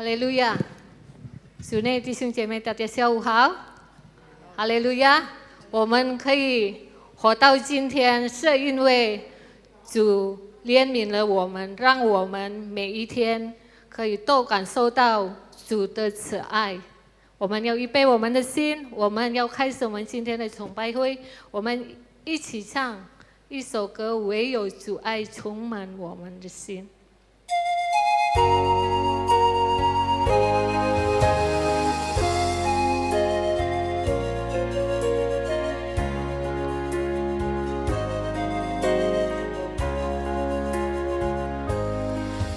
哈利路亚！主内弟兄姐妹，大家下午好。哈利路亚！我们可以活到今天，是因为主怜悯了我们，让我们每一天可以都感受到主的慈爱。我们要预备我们的心，我们要开始我们今天的崇拜会，我们一起唱一首歌，唯有主爱充满我们的心。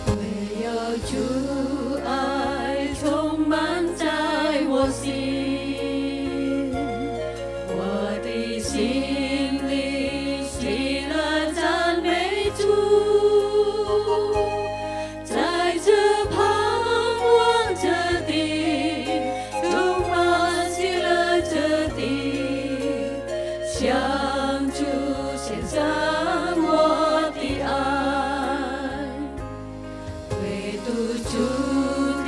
唯有主爱充满在我心，我的心里喜乐赞美主，在这盼望着的，充满喜乐着的，向主献上我的爱，唯独主的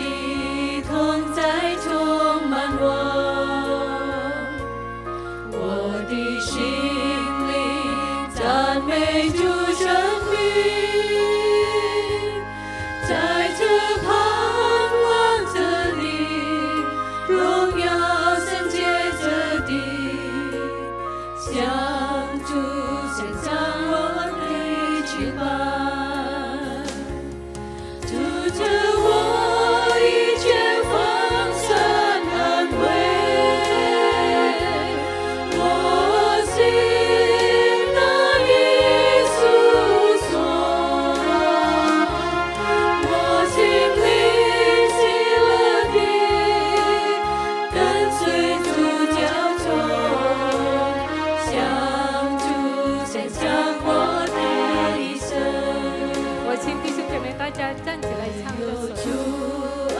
同在充满我的心里赞美主生命，在这盼望着的，荣耀圣洁着的，向主献上我的敬拜，主着我一切丰盛安慰，我心那已诉说，我心里喜乐地跟随主脚踪，向主献上我的一生。我请弟兄姐妹大家站起来唱这首歌。主爱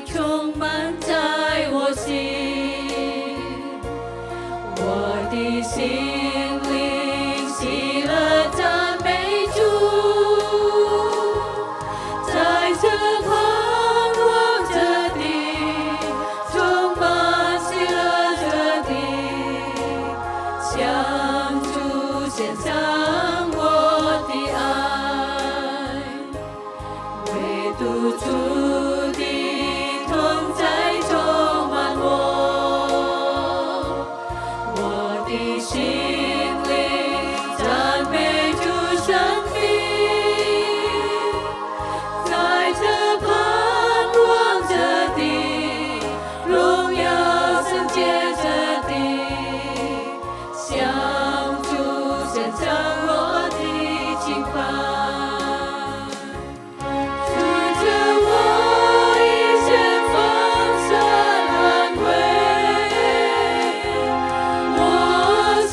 充满在我心，我的心里喜乐赞美主，在这盼望着的，充满喜乐着的，向主献上我的爱，唯独主的同在充满我的心里赞美主生命，在这盼望着的，荣耀圣洁着的，向主献上我的敬拜。主着我一切丰盛安慰，我心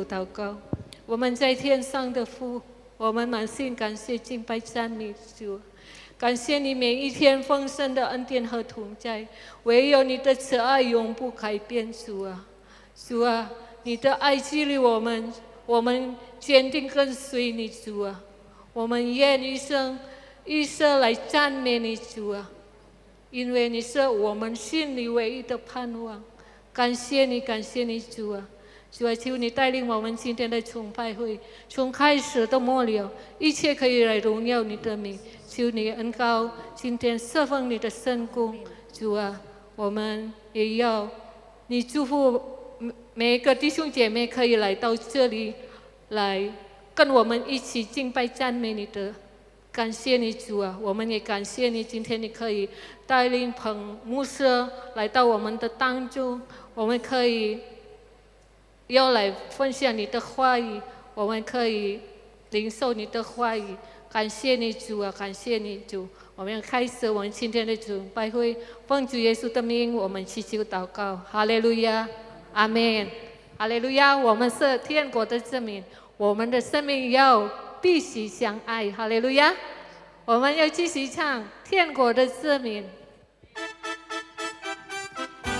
求祷告。我们在天上的父，我们满心感谢敬拜赞美主，感谢你每一天丰盛的恩典和同在，唯有你的慈爱永不改变，主啊，主啊，你的爱激励我们，我们坚定跟随你，主啊，我们愿一生一生来赞美你，主啊，因为你是我们心里唯一的盼望。感谢你，感谢你，主啊！主啊，求你带领我们今天的崇拜会，从开始到末了，一切可以来荣耀你的名。求你恩膏今天侍奉你的圣工，主啊，我们也要你祝福每一个弟兄姐妹可以来到这里，来跟我们一起敬拜赞美你的。感谢你，主啊！我们也感谢你，今天你可以带领彭牧师来到我们的当中，我们可以要来分享你的话语，我们可以领受你的话语。感谢你，主啊！感谢你，主！我们要开始我们今天的崇拜会，奉主耶稣的名，我们祈求祷告。哈利路亚，阿门。哈利路亚！我们是天国的子民，我们的生命要必须相爱，哈利路亚！我们要继续唱天国的子民，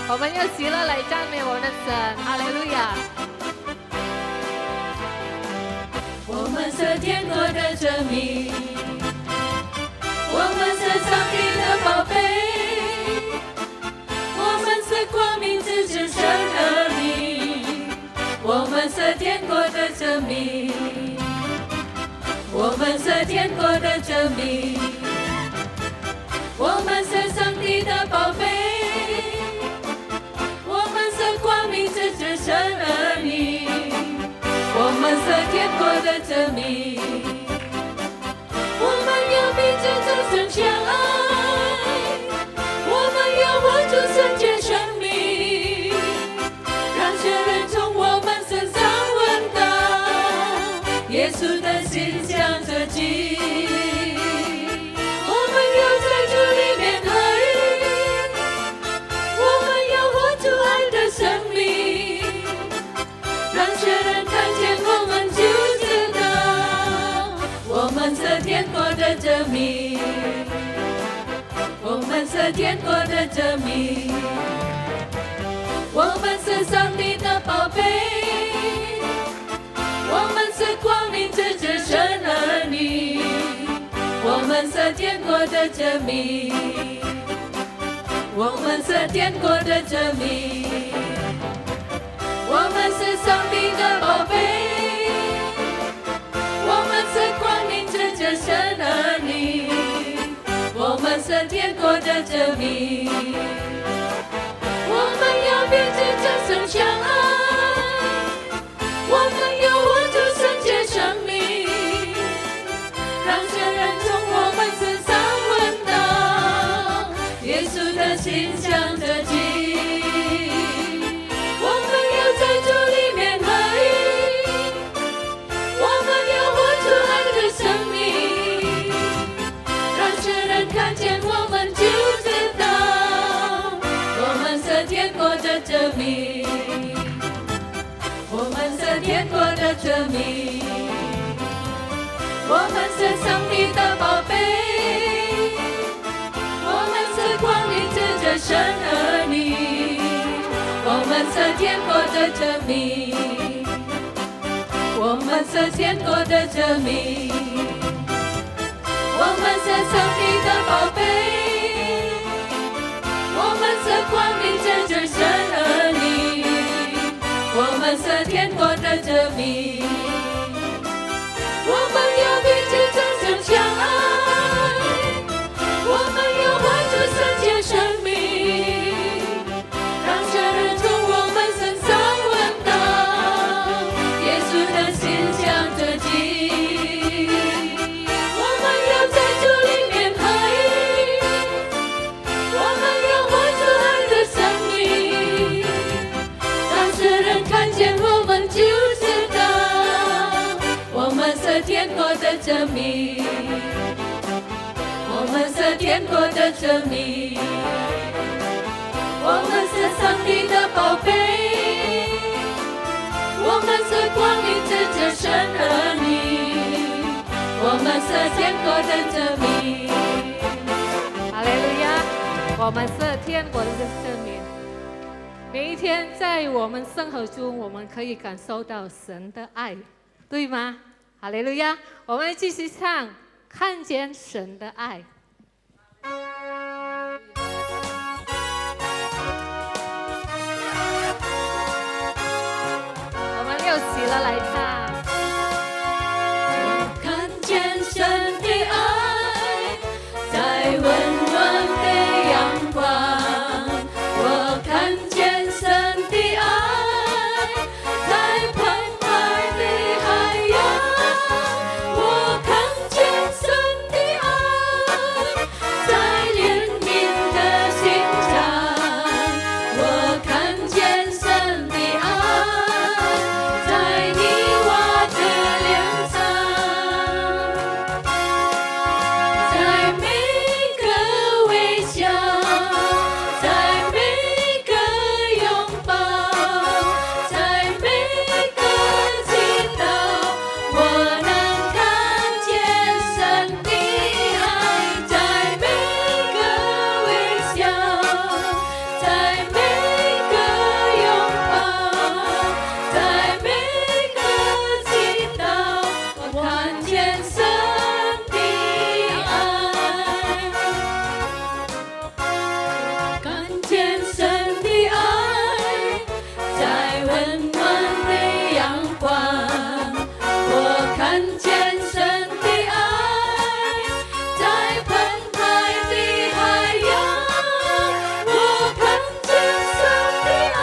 我们要喜乐来赞美我们的神，哈利路亚！我们是天国的子民，我们是上帝的宝贝，我们是光明之子神儿女，我们是天国的子民。我们是天国的子民，我们是上帝的宝贝，我们是光明之子神儿女，我们是天国的子民，我们要彼此真诚相爱，我们要活出圣洁生命，让世人从我们身上闻到耶稣的心。我们要在主里面爱，我们要活出爱的生命，让世人看见我们就知道，我们是天国的子民，我们是天国的子民，我们是上帝的宝贝，我们是光明之子神儿女，我们是天国的子民，我们是天国的子民，我们是上帝的宝贝，我们是光明之子神儿女，我们是天国的子民，我们要彼此真诚相爱，我们要活出圣洁生命，让世人从我们身上闻到耶稣的馨香的气。我们要在主里面爱，我们要活出爱的生命，让世人看见我们就知道，我们是天国的子民，我们是天国的子民，我们是上帝的宝贝，我们是光明之子神儿女，我们是天国的子民，我们是天国的子民，我们是上帝的宝贝，我们是光明之子神儿女，我们是天国的子民，我们要彼此真诚相爱，我们要活出圣洁生命，让世人从我们身上闻到耶稣的馨香之气。我们要在主里面爱，我们要活出爱的生命，让世人看见我们就知道，我们是天国的子民，我们是天国的子民，我们是上帝的宝贝，我们是光着神儿女，我们色天国的证明。哈利路亚！我们是天国的证明。每一天在我们生活中，我们可以感受到神的爱，对吗？哈利路亚！我们继续唱，看见神的爱。我们又起了来唱。我看见神的爱，在温暖的阳光。我看见神的爱，在澎湃的海洋。我看见神的爱，在怜悯的心肠。我看见神的爱，在你我的脸上，在每个微笑，在每个拥抱，在每个祈祷，我能看见神的爱，在每个微笑，在每个拥抱，在每个祈祷，我看见神的爱，看见神的爱，在温暖的阳光。我看见神的爱，在澎湃的海洋。我看见神的爱，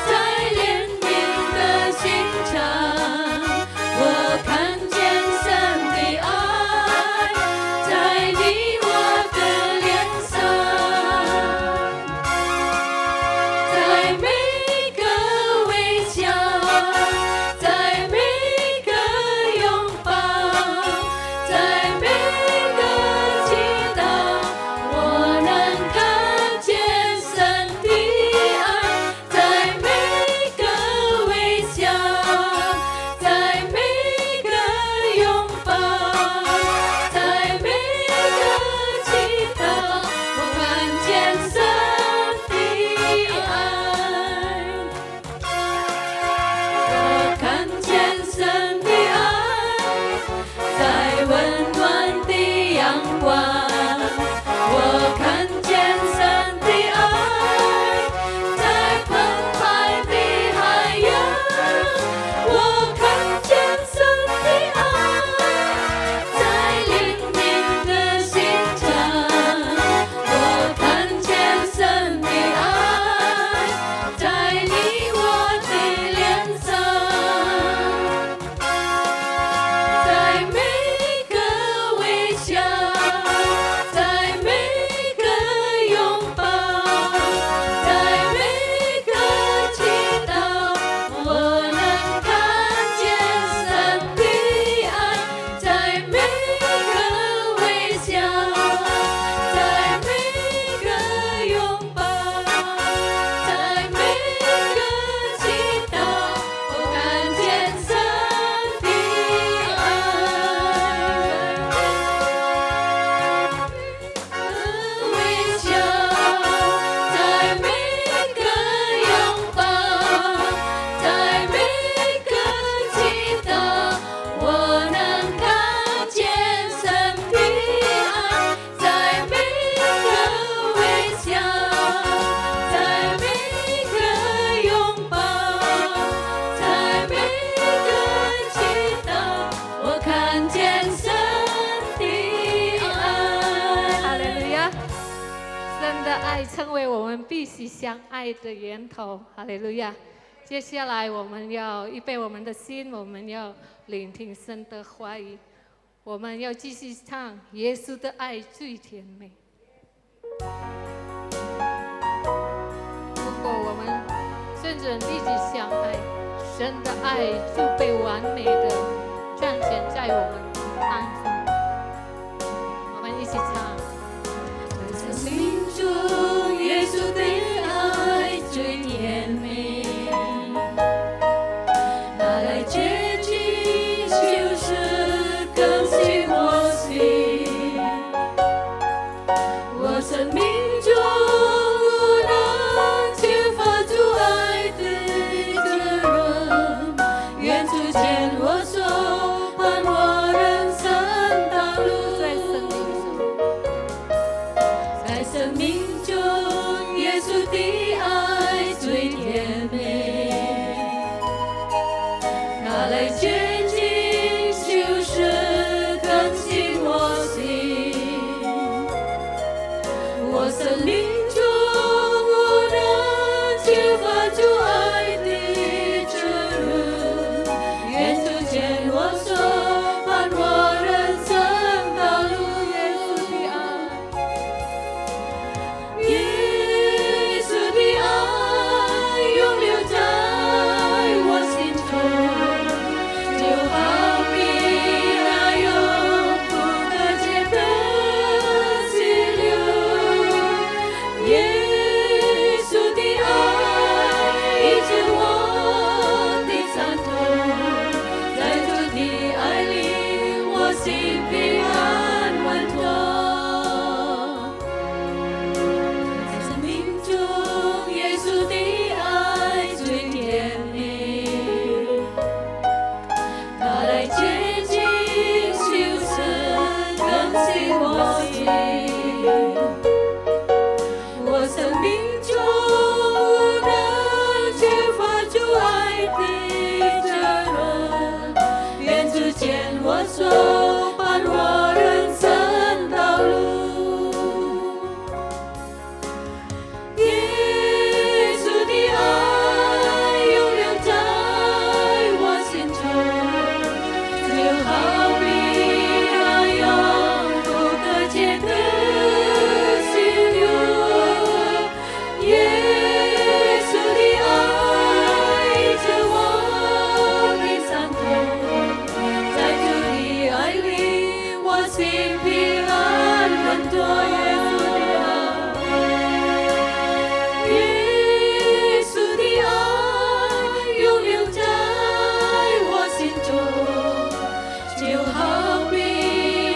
在怜悯的心肠。我看见神的爱，在你我的脸上，在每个微笑，在每个拥抱，在每个祈祷，我能看见神的爱，在每个微笑，在每个拥抱，在每个祈祷，我看见神的爱，我看见神的爱，在温暖的阳光。我看见神的爱，在澎湃的海洋。我看见神的爱，在怜悯的心肠。我看见神的爱，在你我的脸上，在每个微笑，在每个拥抱，在每个祈祷，我能看见神的爱，在每个微笑，在每个拥抱，在每个祈祷，我看见神的爱。微笑，在每个拥抱，在每个祈祷，我能看见神的爱，在每个微笑，在每个拥抱，在每个祈祷，我看见神的爱。哈利路亚！神的爱成为我们必须相爱的源头。哈利路亚！接下来我们要预备我们的心，我们要聆听神的话语，我们要继续唱耶稣的爱最甜美。如果我们顺着立即相爱，神的爱就被完美的彰显在我们当中。我们一起唱。生命中耶稣的爱最甜美，他来。心平安稳妥，耶稣的爱，耶稣的爱永留在我心中，就好比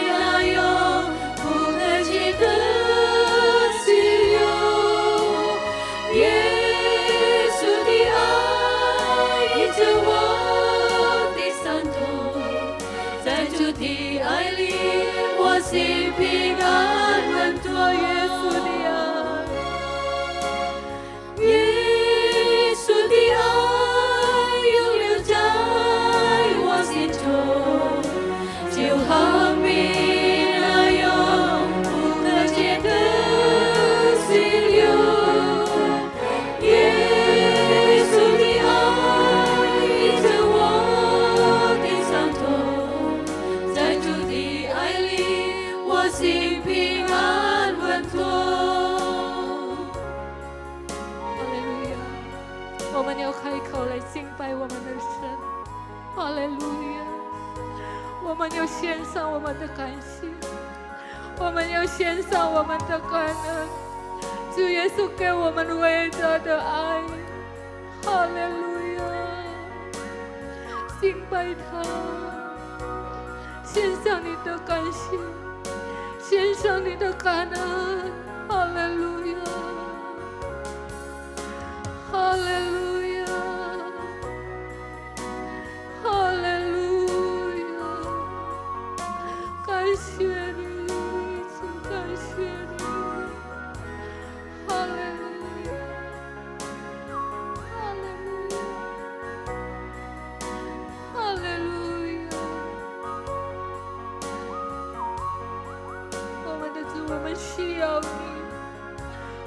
那永不可及的溪流。耶稣的爱依着我的伤痛，在主的爱里，我心平安稳妥，耶稣的爱，耶稣的爱永留在我心中，就好比那永不可及的溪流。耶稣的爱依着我的伤痛，在主的爱里，我心平安稳妥。哈利路亚！我们要开口来敬拜我们的神。哈利路亚！我们要献上我们的感谢，我们要献上我们的感恩。主耶稣给我们伟大的爱。哈利路亚！敬拜他，献上你的感谢，献上你的感恩。哈利路亚！哈利路亚！哈利路亚！感谢你，主，感谢你。哈利路亚！哈利路亚！哈利路亚！我们的主，我们需要你，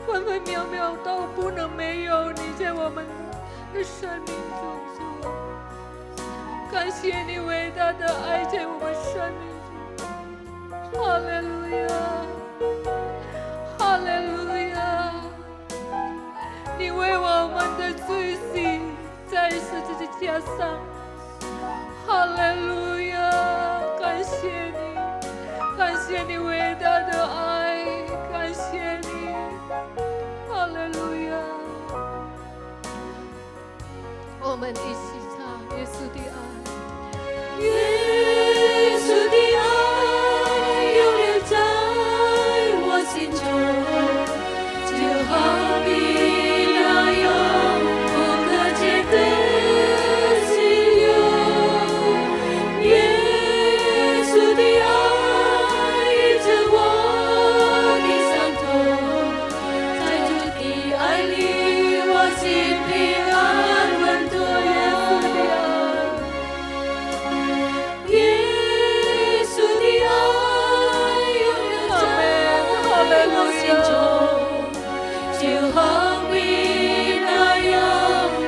分分秒秒都不能没有你在我们的生命中，主啊！感谢你伟大的爱在我们生命中。哈利路亚！哈利路亚！你为我们的罪行在十字架上。哈利路亚！感谢你，感谢你伟大的爱，感谢你。哈利路亚！我们一起唱耶稣的爱。耶稣的爱永留在我心中，就好比那永不可及的溪流。耶稣的爱依着我的伤痛，在主的爱里，我心平安稳妥，耶稣的爱。耶稣的爱永留在我心中，就好比那永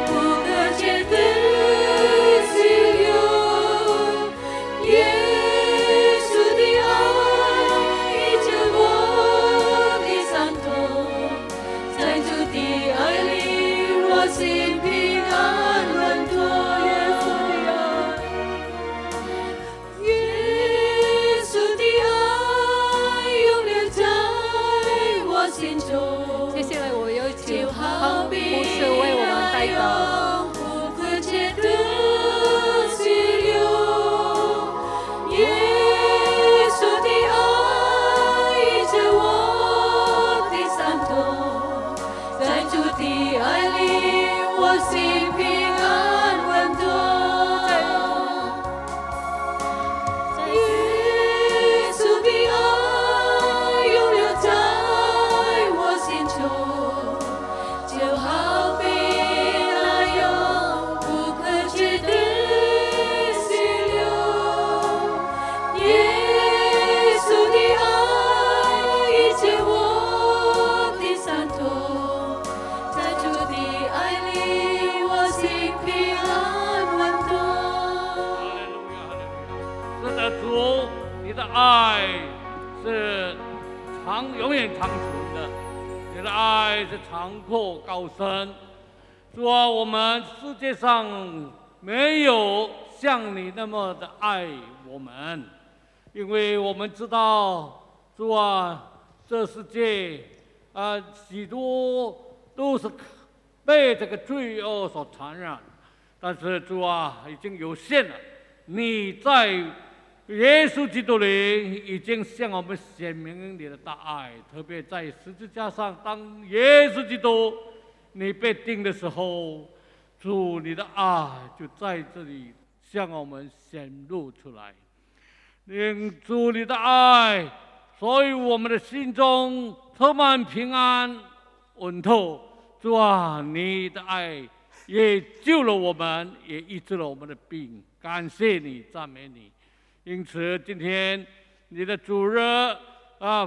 不可及的溪流。耶稣的爱依着我的伤痛，在主的爱里，我心平安稳妥，耶稣的爱。耶稣的爱永留在我心中，接下来我有请就好牧比师为我们带祷。那永不可及的溪流。耶稣的爱依着我的伤痛，在主的爱里，我心平安稳妥。耶稣的爱永留在我心中，就好比那永不可及的溪流。耶稣的爱依着我的伤痛，在主的爱里，我心平安稳妥。是的，主，你的爱是永远长存的，你的爱是长阔高深。主啊，我们世界上没有像你那么的爱我们。因为我们知道，主啊，这世界许多都是被这个罪恶所传染，但是主啊，已经有限了。你在耶稣基督里已经向我们显明你的大爱，特别在十字架上，当耶稣基督你被钉的时候，主你的爱就在这里向我们显露出来。因主你的爱，所以我们的心中充满平安稳透。主啊，你的爱也救了我们，也医治了我们的病。感谢你，赞美你。因此，今天你的主日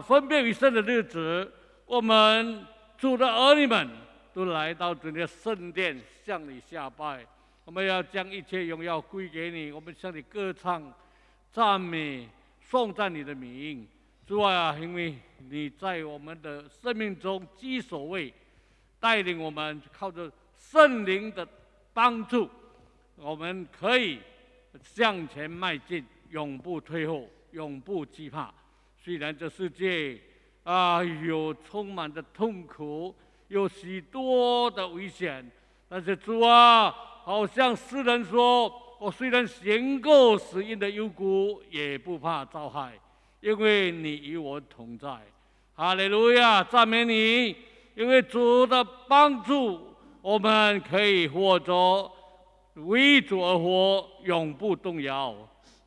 分别为圣的日子，我们主的儿女们都来到主的圣殿，向你下拜。我们要将一切荣耀归给你，我们向你歌唱、赞美、颂赞你的名。主啊，因为你在我们的生命中居首位，带领我们靠着圣灵的帮助，我们可以向前迈进，永不退后，永不惧怕。虽然这世界有充满着痛苦，有许多的危险，但是主啊，好像诗人说：“我虽然行过死荫的幽谷，也不怕遭害，因为你与我同在。”哈利路亚，赞美你！因为主的帮助，我们可以活着，为主而活，永不动摇。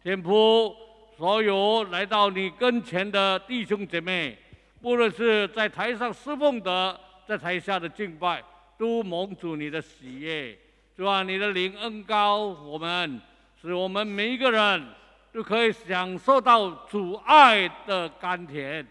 天父，所有来到你跟前的弟兄姐妹，不论是在台上侍奉的，在台下的敬拜，都蒙主你的喜悦。主啊，你的灵恩膏我们，使我们每一个人都可以享受到主爱的甘甜，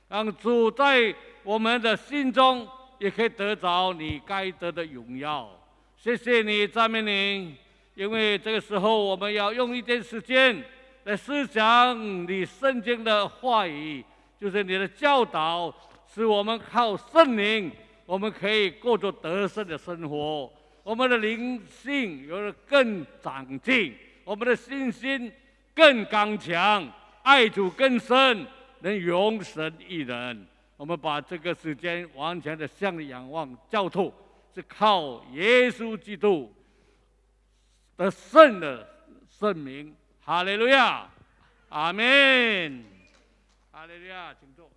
让主在我们的心中也可以得着你该得的荣耀。谢谢你，赞美你。因为这个时候我们要用一点时间来思想你圣经的话语，就是你的教导，使我们靠圣灵，我们可以过着得胜的生活。我们的灵性有了更长进，我们的信心更刚强，爱主更深，能永神一人。我们把这个时间完全的向你仰望交托，是靠耶稣基督的圣名。哈利路亚，阿门。哈利路亚，请坐。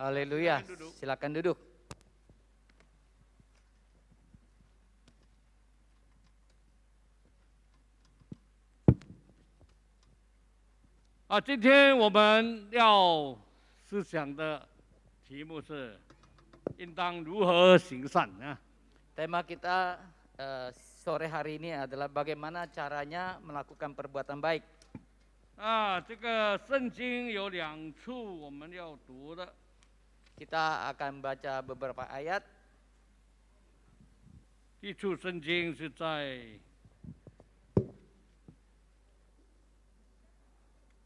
Haleluya, silakan duduk. 今天我们要思想的题目是应当如何行善啊。 Tema kita sore hari ini adalah bagaimana caranya melakukan perbuatan baik. 这个圣经有2处我们要读的。 Kita akan baca beberapa ayat. 第一处圣经是在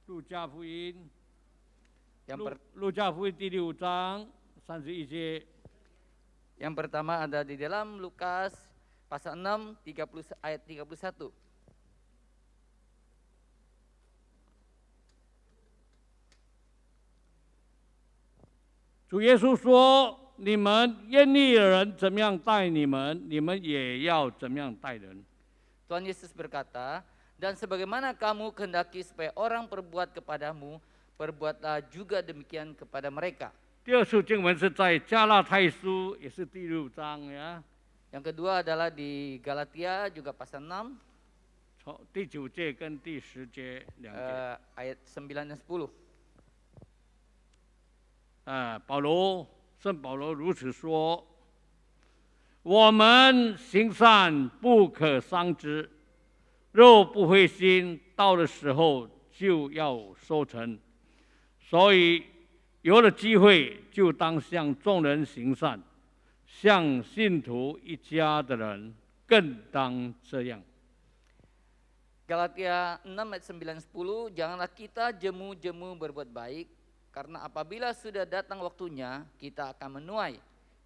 路加福音，路加福音第6章31节。 Yang pertama ada di dalam Lukas pasal 6 ayat 31. 主耶稣说：“你们愿意的人怎么样待你们，你们也要怎么样待人。” Tuhan Yesus berkata, dan sebagaimana kamu kehendaki supaya orang perbuat kepadamu, perbuatlah juga demikian kepada mereka. 第二处经文是在加拉太书，也是第6章呀。 Yang kedua adalah di Galatia juga pasal 6. 从第9节跟第10节2节。 ayat 9 dan 10. 圣保罗如此说：“我们行善不可伤之，若不灰心，到的时候就要收成。所以有了机会，就当向众人行善，向信徒一家的人更当这样。” Galatia 6 ayat 9 10, janganlah kita jemu-jemu berbuat baik, karena apabila sudah datang waktunya, kita akan menuai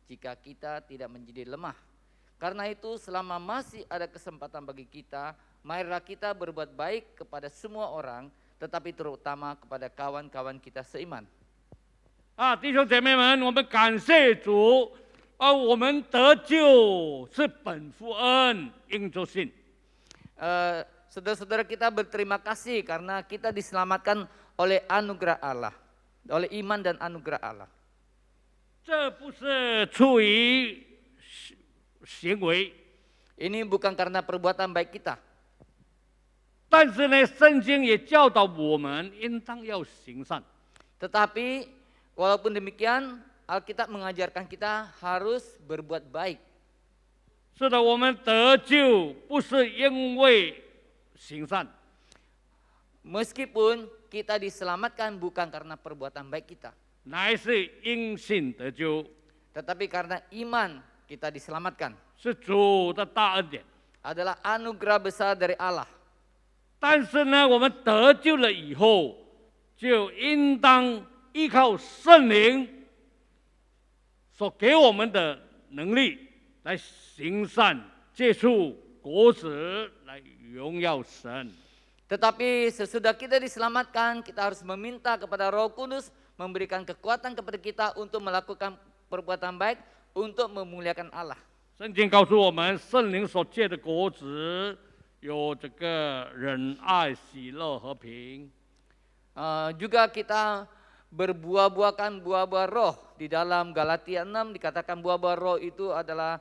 jika kita tidak menjadi lemah. Karena itu selama masih ada kesempatan bagi kita, marilah kita berbuat baik kepada semua orang, tetapi terutama kepada kawan-kawan kita seiman. 弟兄姐妹们，我们感谢主，我们得救是本乎恩，应着信。 Saudara-saudara kita berterima kasih karena kita diselamatkan oleh anugerah Allah, oleh iman dan anugerah Allah. 这不是出于行为， Ini bukan karena perbuatan baik kita. 但是呢，圣经也教导我们应当要行善。 Tetapi walaupun demikian, Alkitab mengajarkan kita harus berbuat baik. 是的，我们得救不是因为行善， Meskipun kita diselamatkan bukan karena perbuatan baik kita, 乃是因信得救， tetapi karena iman kita diselamatkan. 是主的大恩典。 Adalah anugerah besar dari Allah. 但是呢，我们得救了以后，就应当依靠圣灵所给我们的能力来行善，结出果子来荣耀神。 Tetapi sesudah kita diselamatkan, kita harus meminta kepada Roh Kudus memberikan kekuatan kepada kita untuk melakukan perbuatan baik untuk memuliakan Allah. 圣经告诉我们，圣灵所结的果子有这个仁爱、喜乐、和平。 Juga kita berbuah-buahkan buah-buah roh. Di dalam Galatia 6 dikatakan buah-buah roh itu adalah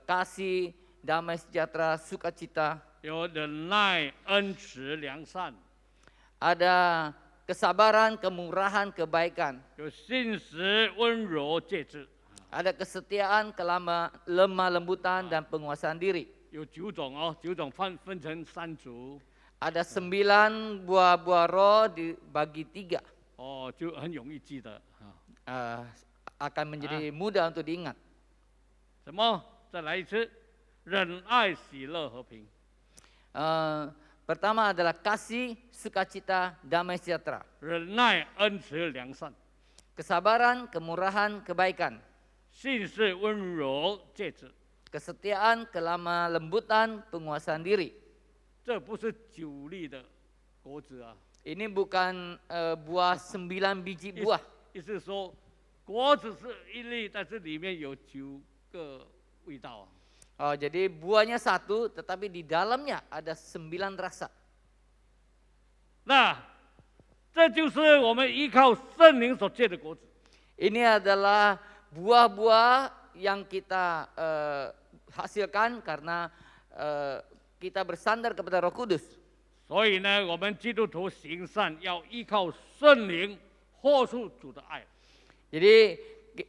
kasih, damai sejahtera, sukacita. 有忍耐、恩慈、良善， Ada kesabaran, kemurahan, kebaikan. 有信实、温柔、节制， Ada kesetiaan, lemah lembutan, dan penguasaan diri. 有9种哦，9种分成3组， Ada 9 buah-buah roh dibagi 3. 哦，就很容易记得啊。 Akan menjadi mudah untuk diingat. 什么？再来一次，忍爱、喜乐、和平。 Pertama adalah kasih, sukacita, damai sejahtera. 忍耐、恩慈、良善， Kesabaran, kemurahan, kebaikan. 信实、温柔、节制。 Kesetiaan, kelemah lembutan, penguasaan diri. 这不是9粒的果子啊， Ini bukan buah 9 biji buah. 意思是说，果子是1粒，但是里面有9个味道啊。 Jadi buahnya 1, tetapi di dalamnya ada 9 rasa. 那这就是我们依靠圣灵所结的果子。 Ini adalah buah-buah yang kita hasilkan karena kita bersandar kepada Roh Kudus. 所以呢，我们基督徒行善要依靠圣灵，活出主的爱。 Jadi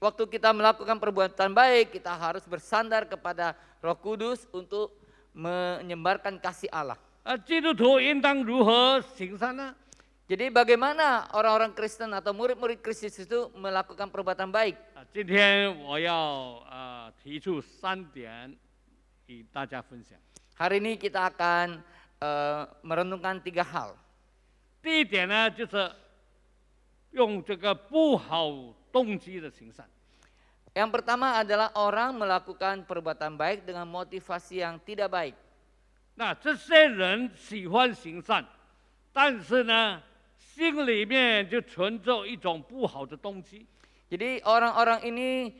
waktu kita melakukan perbuatan baik, kita harus bersandar kepada Roh Kudus untuk menyebarkan kasih Allah. 基督徒应当如何行善呢？ Jadi bagaimana orang-orang Kristen atau murid-murid Kristus itu melakukan perbuatan baik? 今天我要提出3点与大家分享。 Hari ini kita akan merenungkan 3 hal. 第一点呢，就是用这个不好动机的行善。 Yang pertama adalah orang melakukan perbuatan baik dengan motivasi yang tidak baik. 那这些人喜欢行善，但是呢，心里面就存着一种不好的动机。 Jadi orang-orang ini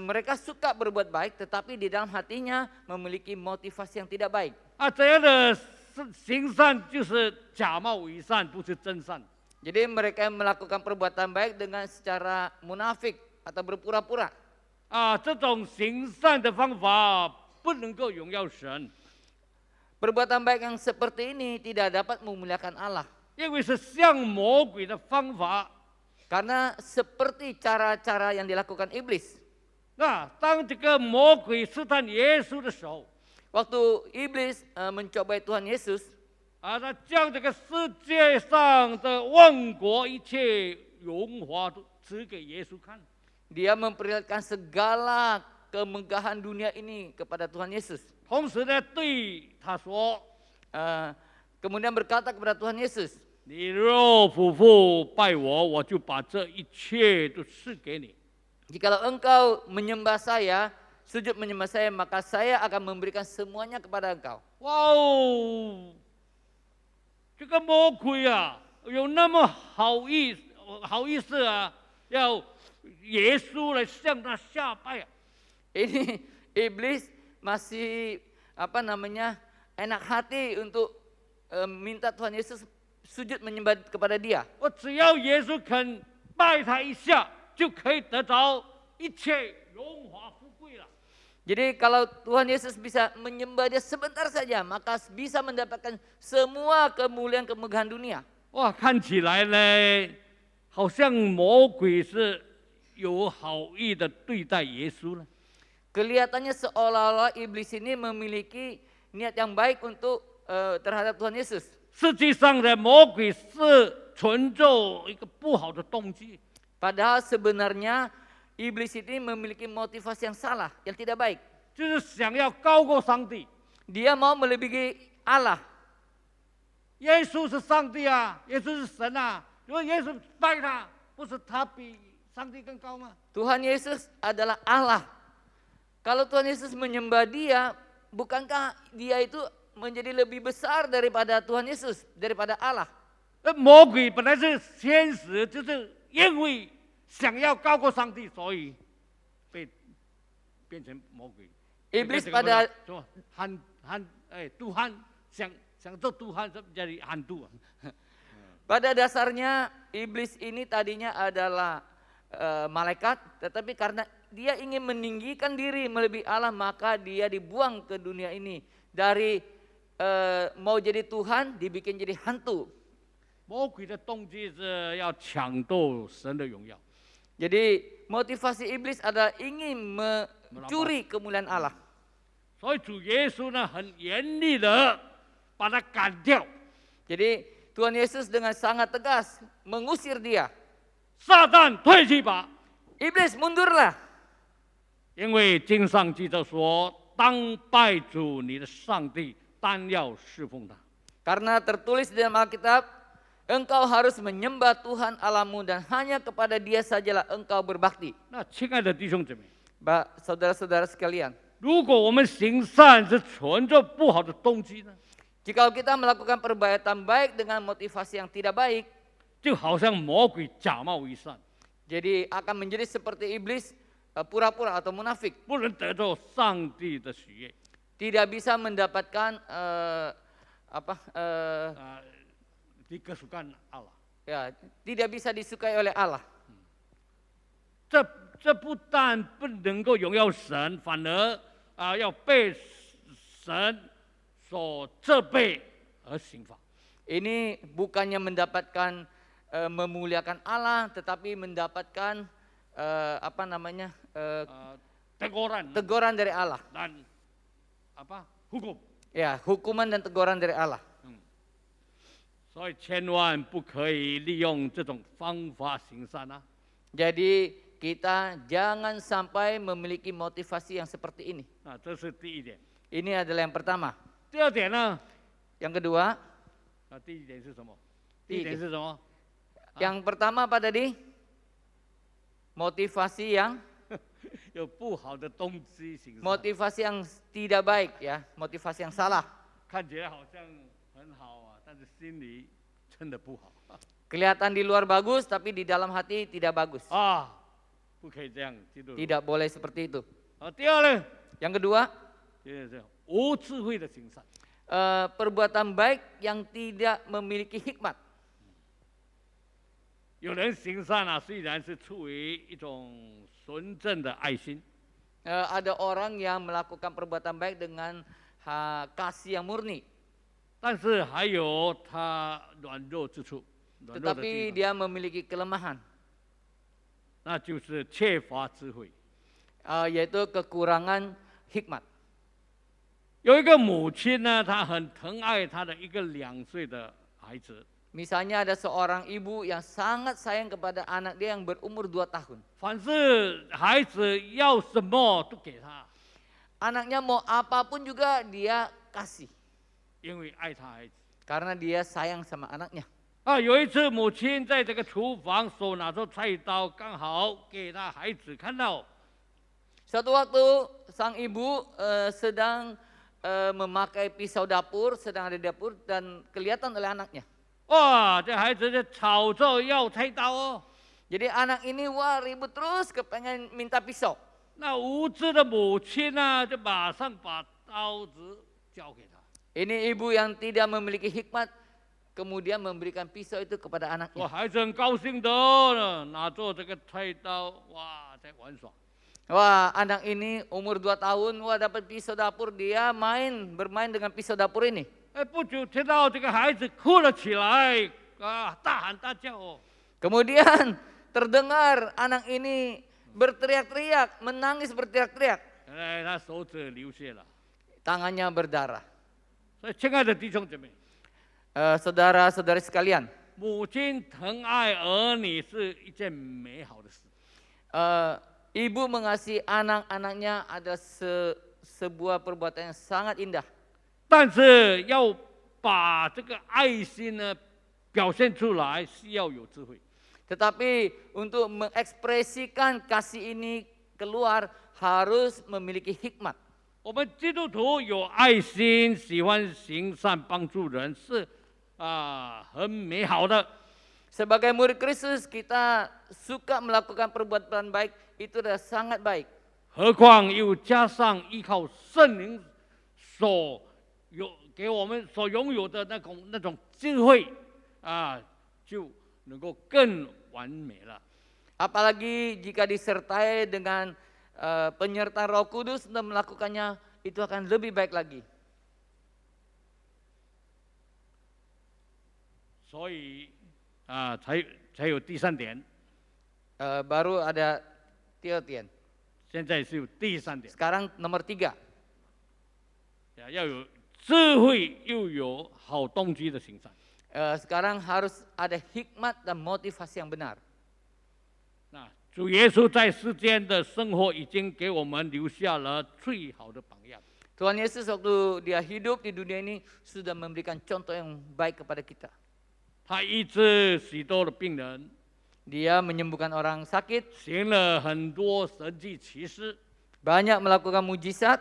mereka suka berbuat baik, tetapi di dalam hatinya memiliki motivasi yang tidak baik. 这样的行善就是假冒伪善，不是真善。 Jadi mereka yang melakukan perbuatan baik dengan secara munafik atau berpura-pura. 这种行善的方法不能够荣耀神， Perbuatan baik yang seperti ini tidak dapat memuliakan Allah. 因为是像魔鬼的方法。 Karena seperti cara-cara yang dilakukan iblis. 当这个魔鬼试探耶稣的时候， Waktu iblis mencobai Tuhan Yesus, 他将这个世界上的万国一切荣华都指给耶稣看。 dia memperlihatkan segala kemegahan dunia ini kepada Tuhan Yesus. 同时呢，对他说 Kemudian berkata kepada Tuhan Yesus, 你若俯伏拜我，我就把这一切都赐给你。 jikalau engkau menyembah saya, sujud menyembah saya, maka saya akan memberikan semuanya kepada engkau. 哇哦！这个魔鬼啊，有那么好意思啊，要耶稣来向他下拜啊。 Ini iblis masih enak hati untuk minta Tuhan Yesus sujud menyembah kepada dia. 我只要耶稣肯拜他一下，就可以得着一切荣华富贵了。 Jadi kalau Tuhan Yesus bisa menyembah dia sebentar saja, maka bisa mendapatkan semua kemuliaan kemegahan dunia. 哇，看起来呢，好像魔鬼是有好意的对待耶稣呢。 Kelihatannya seolah-olah iblis ini memiliki niat yang baik untuk terhadap Tuhan Yesus. 实际上呢，魔鬼是存着一个不好的动机。 Padahal sebenarnya iblis ini memiliki motivasi yang salah, yang tidak baik. 就是想要高过上帝。 Dia mau melebihi Allah. 耶稣是上帝啊，耶稣是神啊。如果耶稣拜他，不是他比上帝更高吗？ Tuhan Yesus adalah Allah. Kalau Tuhan Yesus menyembah dia, bukankah dia itu menjadi lebih besar daripada Tuhan Yesus, daripada Allah? 魔鬼本来是天使，就是因为想要高过上帝，所以变成魔鬼。 Iblis pada Tuhan想做Tuhan jadi hantu. Pada dasarnya iblis ini tadinya adalah malaikat, tetapi karena dia ingin meninggikan diri melebihi Allah, maka dia dibuang ke dunia ini. Dari mau jadi Tuhan dibikin jadi hantu. 魔鬼的动机是要抢夺神的荣耀。 Jadi motivasi iblis adalah ingin mencuri kemuliaan Allah. 所以主耶稣呢，很严厉的把他赶掉。 Jadi Tuhan Yesus dengan sangat tegas mengusir dia. 撒旦退去吧， Iblis mundurlah. 因为经上记着说，当拜主你的上帝，单要侍奉他。 Karena tertulis di dalam Alkitab, engkau harus menyembah Tuhan Allahmu dan hanya kepada Dia sajalah engkau berbakti. 那亲爱的弟兄姊妹， Saudara-saudara sekalian, 如果我们行善是存着不好的动机呢， jika kita melakukan perbuatan baik dengan motivasi yang tidak baik, 就好像魔鬼假冒为善， jadi akan menjadi seperti iblis pura-pura atau munafik. 不能得着上帝的喜悦。 Tidak bisa mendapatkan dikesukaan Allah。 ya, tidak bisa disukai oleh Allah. 这不但不能够荣耀神，反而要被神所责备而刑罚。 Ini bukannya mendapatkan memuliakan Allah, tetapi mendapatkan teguran dari Allah. Dan hukum。 Ya, hukuman dan teguran dari Allah. 所以千万不可以利用这种方法行善啊！ Jadi kita jangan sampai memiliki motivasi yang seperti ini. 这是第一点。 Ini adalah yang pertama. 第二点呢？ Yang kedua. 第一点是什么？第一点是什么？ Yang pertama apa tadi? Motivasi yang 有不好的动机行善。 motivasi yang tidak baik ya, motivasi yang salah. 看起来好像很好啊，但是心里真的不好。 Kelihatan di luar bagus, tapi di dalam hati tidak bagus. 不可以这样，记住。 Tidak boleh seperti itu. 第二呢？ Yang kedua. 就是无智慧的行善。 perbuatan baik yang tidak memiliki hikmat. 有人行善啊，虽然是出于一种纯正的爱心。 Ada orang yang melakukan perbuatan baik dengan kasih yang murni. 但是还有他软弱之处。 Tetapi dia memiliki kelemahan. 那就是缺乏智慧。 yaitu kekurangan hikmat. 有一个母亲呢，她很疼爱她的一个2岁的孩子。 Misalnya ada seorang ibu yang sangat sayang kepada anak dia yang berumur 2 tahun. 凡是孩子要什么都给他。 Anaknya mau apapun juga dia kasih. 因为爱他孩子。 Karena dia sayang sama anaknya. 有一次母亲在这个厨房手拿着菜刀，刚好给他孩子看到。 Suatu waktu sang ibu sedang memakai pisau dapur, sedang ada di dapur dan kelihatan oleh anaknya. 哇，这孩子就吵着要菜刀哦。 Jadi anak ini wah ribut terus kepengen minta pisau. 那无知的母亲呢，就马上把刀子交给他。 Ini ibu yang tidak memiliki hikmat kemudian memberikan pisau itu kepada 我 anaknya. 孩子很高兴的拿着这个菜刀，哇，在玩耍。 Wah, anak ini umur 2 tahun, wah dapat pisau dapur, dia bermain dengan pisau dapur ini. 哎，不久听到这个孩子哭了起来，啊，大喊大叫哦。 Kemudian terdengar anak ini berteriak-teriak, menangis berteriak-teriak. 原来他手指流血了。 Tangannya berdarah. 所以，亲爱的弟兄姐妹， Saudara-saudari sekalian, 母亲疼爱儿女是一件美好的事。 ibu mengasihi anak-anaknya adalah sebuah perbuatan yang sangat indah. 但是要把这个爱心呢表现出来，是要有智慧。 Tetapi untuk mengekspresikan kasih ini keluar harus memiliki hikmat. 我们基督徒有爱心，喜欢行善，帮助人，是很美好的。 Sebagai murid Kristus kita suka melakukan perbuatan baik, itu adalah sangat baik. 何况又加上依靠圣灵所有给我们所拥有的那种智慧就能够更完美了。 Apalagi jika disertai dengan penyertaan Roh Kudus untuk melakukannya, itu akan lebih baik lagi. 所以才有第3点， Baru ada Tiotian. 现在是有第3点， Sekarang nomor 3. 要有智慧又有好动机的行善。 Sekarang harus ada hikmat dan motivasi yang benar. 那主耶稣在世间的生活已经给我们留下了最好的榜样。 Tuhan Yesus waktu dia hidup di dunia ini sudah memberikan contoh yang baik kepada kita. 他医治许多的病人， Dia menyembuhkan orang sakit, 行了很多神迹奇事， banyak melakukan mujizat,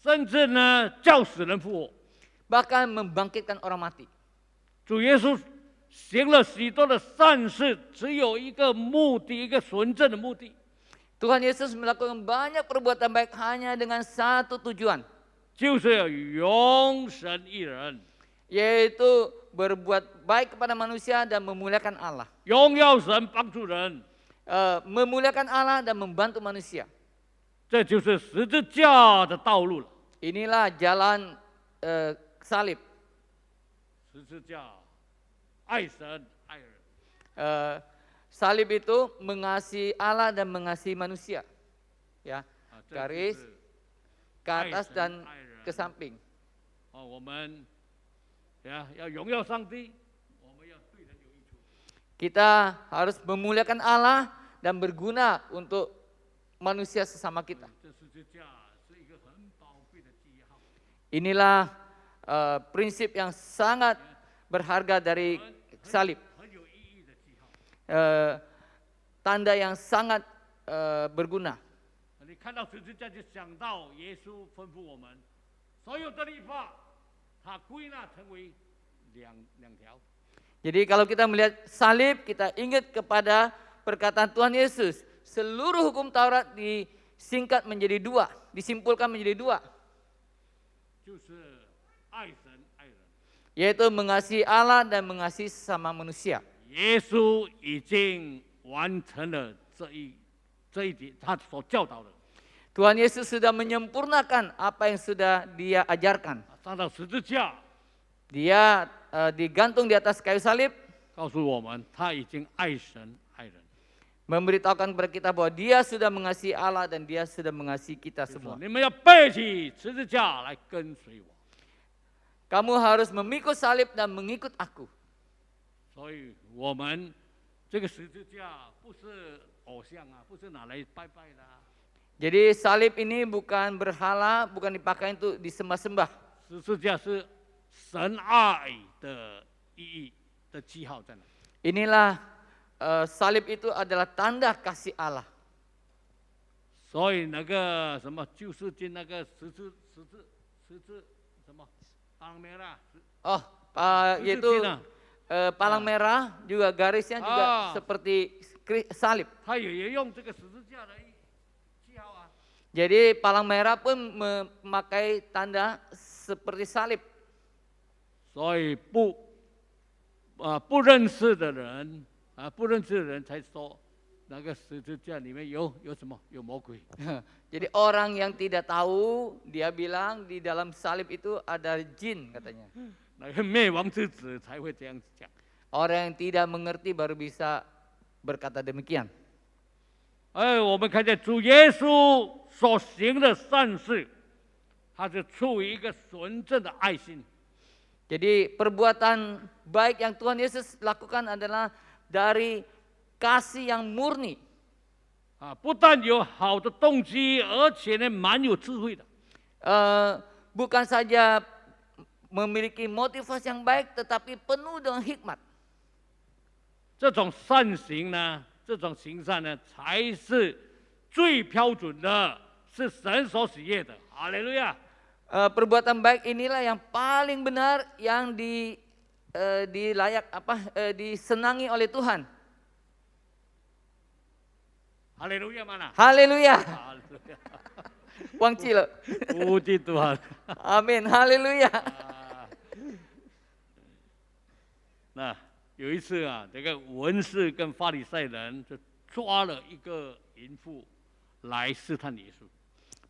甚至呢叫死人复活。 bahkan membangkitkan orang mati. 主耶稣行了许多的善事，只有一个目的，一个纯正的目的， Tuhan Yesus melakukan banyak perbuatan baik hanya dengan satu tujuan, 就是要永神一人， yaitu berbuat baik kepada manusia dan memuliakan Allah. 荣耀神，帮助人。 Memuliakan Allah dan membantu manusia. 这就是十字架的道路了。 Inilah jalan salib. 十字架，爱神爱人。 Salib itu mengasihi Allah dan mengasihi manusia. Ya, 这就 garis 是 ke atas 爱神 dan 爱人。 ke samping. 我们要荣耀上帝，我们要对人有益处。 Kita harus memuliakan Allah dan berguna untuk manusia sesama kita. 这十字架是一个很宝贵的记号。 Inilah prinsip yang sangat berharga dari salib. 很有意义的记号。 Tanda yang sangat berguna. 你看到十字架就想到耶稣吩咐我们，所有的律法，它归纳成为两条。 Jadi kalau kita melihat salib, kita ingat kepada perkataan Tuhan Yesus. Seluruh hukum Taurat disingkat menjadi 2, disimpulkan menjadi 2. 就是爱神爱人。 Yaitu mengasihi Allah dan mengasihi sesama manusia. 耶稣已经完成了这一点，他所教导的。 Tuhan Yesus sudah menyempurnakan apa yang sudah dia ajarkan. 上到十字架， Dia digantung di atas kayu salib, 告诉我们他已经爱神爱人。 memberitahukan kepada kita bahwa dia sudah mengasihi Allah dan dia sudah mengasihi kita 就说 semua. 你们要背起十字架来跟随我。 Kamu harus memikul salib dan mengikut aku. 所以我们这个十字架不是偶像啊，不是拿来拜拜的啊。 Jadi salib ini bukan berhala, bukan dipakai untuk disembah-sembah. 十字架是神爱的意义的记号在哪？ Inilah salib itu adalah tanda kasih Allah. 所以那个什么救世军那个十字什么palang merah， Oh, 十字 yaitu 军啊， palang merah juga garisnya juga seperti salib. 他也用这个十字架的记号啊。 Jadi palang merah pun memakai tanda seperti salib. 所以不认识的人不认识的人才说那个十字架里面有什么？有魔鬼。 Jadi orang yang tidak tahu, dia bilang di dalam salib itu ada jin katanya. 那个灭亡之子才会这样讲。 Orang yang tidak mengerti baru bisa berkata demikian. 我们看见主耶稣所行的善事，他是出于一个纯正的爱心。 Jadi perbuatan baik yang Tuhan Yesus lakukan adalah dari kasih yang murni. 不但有好的动机，而且呢蛮有智慧的。 Bukan saja memiliki motivasi yang baik, tetapi penuh dengan hikmat. 这种善行呢，这种行善呢，才是最标准的，是神所喜悦的。哈利路亚！ Perbuatan baik inilah yang paling benar, yang disenangi oleh Tuhan. 哈利路亚mana？ Haleluya. 哈利路亚！ 忘记了。 puji Tuhan。 Amin. Haleluya. 那有一次啊，这个文士跟法利赛人就抓了一个淫妇来试探耶稣。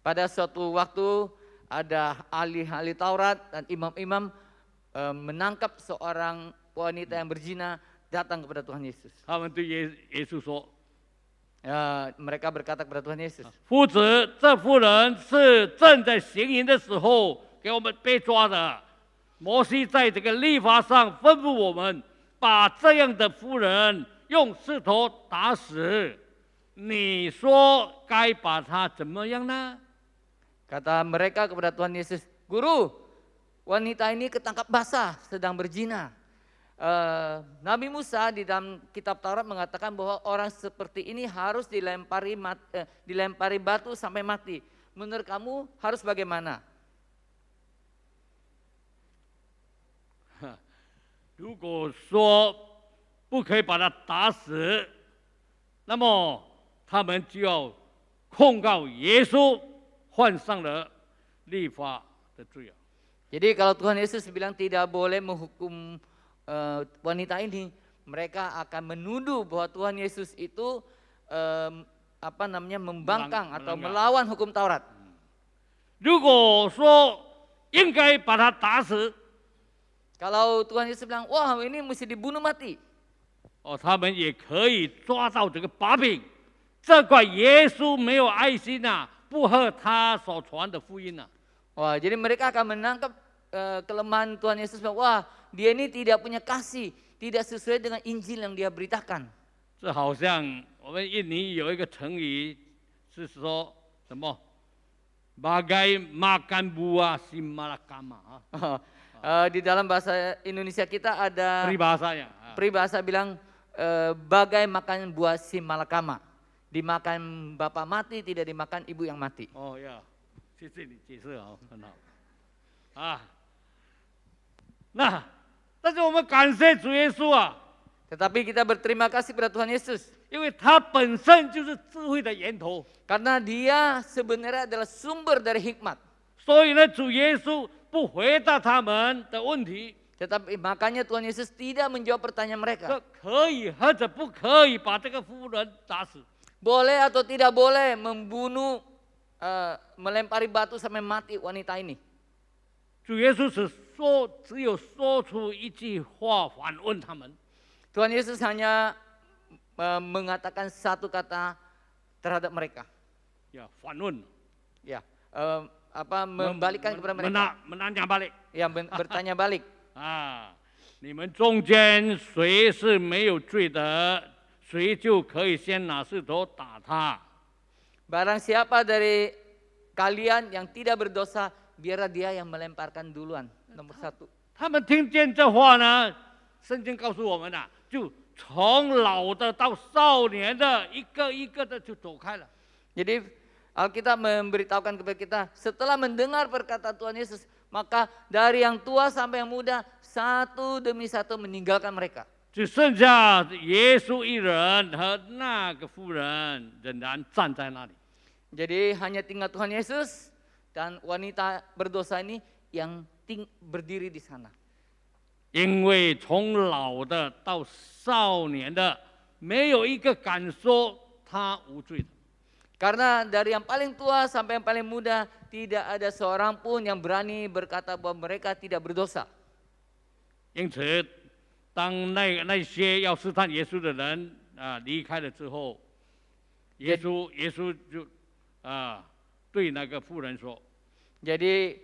Pada suatu waktu ada ahli-ahli Taurat dan imam-imam menangkap seorang wanita yang berzina datang kepada Tuhan Yesus. 他们对耶稣说 Mereka berkata kepada Tuhan Yesus, 夫子，这妇人是正在行淫的时候给我们被抓的。摩西在这个律法上吩咐我们，把这样的妇人用石头打死。你说该把她怎么样呢？ kata mereka kepada Tuhan Yesus, Guru, wanita ini ketangkap basah sedang berzina. Nabi Musa di dalam kitab Taurat mengatakan bahwa orang seperti ini harus dilempari batu sampai mati. Menurut kamu harus bagaimana? 如果说不可以把他打死，那么他们就要控告耶稣犯上了律法的罪。 Jadi kalau Tuhan Yesus bilang tidak boleh menghukum wanita ini, mereka akan menuduh bahwa Tuhan Yesus itu membangkang atau melawan hukum Taurat. 如果说应该把他打死， Kalau Tuhan Yesus bilang, wah ini mesti dibunuh mati. 他们也可以抓到这个把柄，这怪耶稣没有爱心呐、不合他所传的福音呐、 Wah, jadi mereka akan menangkap kelemahan Tuhan Yesus. Wah, dia ini tidak punya kasih, tidak sesuai dengan Injil yang dia beritakan. 这好像我们印尼有一个成语，是说什么？bagai makan buah si malakama Di dalam bahasa Indonesia kita ada peribahasanya. peribahasa bilang bagai makan buah si malakama. Dimakan bapak mati, tidak dimakan ibu yang mati. Oh ya, 谢谢你解释好，很好。但是我们感谢主耶稣啊， Tetapi kita berterima kasih pada Tuhan Yesus. 因为他本身就是智慧的源头， Karena dia sebenarnya adalah sumber dari hikmat. 所以呢，主耶稣不回答他们的问题， Tetapi makanya Tuhan Yesus tidak menjawab pertanyaan 说 mereka. 可以或者不可以把这个妇人打死。 Boleh atau tidak boleh membunuh, melempari batu sampai mati wanita ini. 主耶稣只有说出一句话反问他们。 Tuhan Yesus hanya mengatakan satu kata terhadap mereka. 呀，反问， Ya, membalikkan kepada mereka. menanya balik。 Ya, bertanya balik. 你们中间谁是没有罪的，谁就可以先拿石头打他。 Barang siapa dari kalian yang tidak berdosa, biarlah dia yang melemparkan duluan. Nomor satu. 他们听见这话呢，圣经告诉我们啊，就从老的到少年的，一个一个的就走开了。 Jadi Alkitab memberitahukan kepada kita, setelah mendengar perkataan Tuhan Yesus, maka dari yang tua sampai yang muda, satu demi satu meninggalkan mereka. 只剩下耶稣一人和那个妇人仍然站在那里。 Jadi hanya tinggal Tuhan Yesus dan wanita berdosa ini yang berdiri di sana. 因为从老的到少年的，没有一个敢说他无罪的。 Karena dari yang paling tua sampai yang paling muda, tidak ada seorang pun yang berani berkata bahwa mereka tidak berdosa. 因此，当那些要试探耶稣的人离开了之后，耶稣就对那个妇人说： Jadi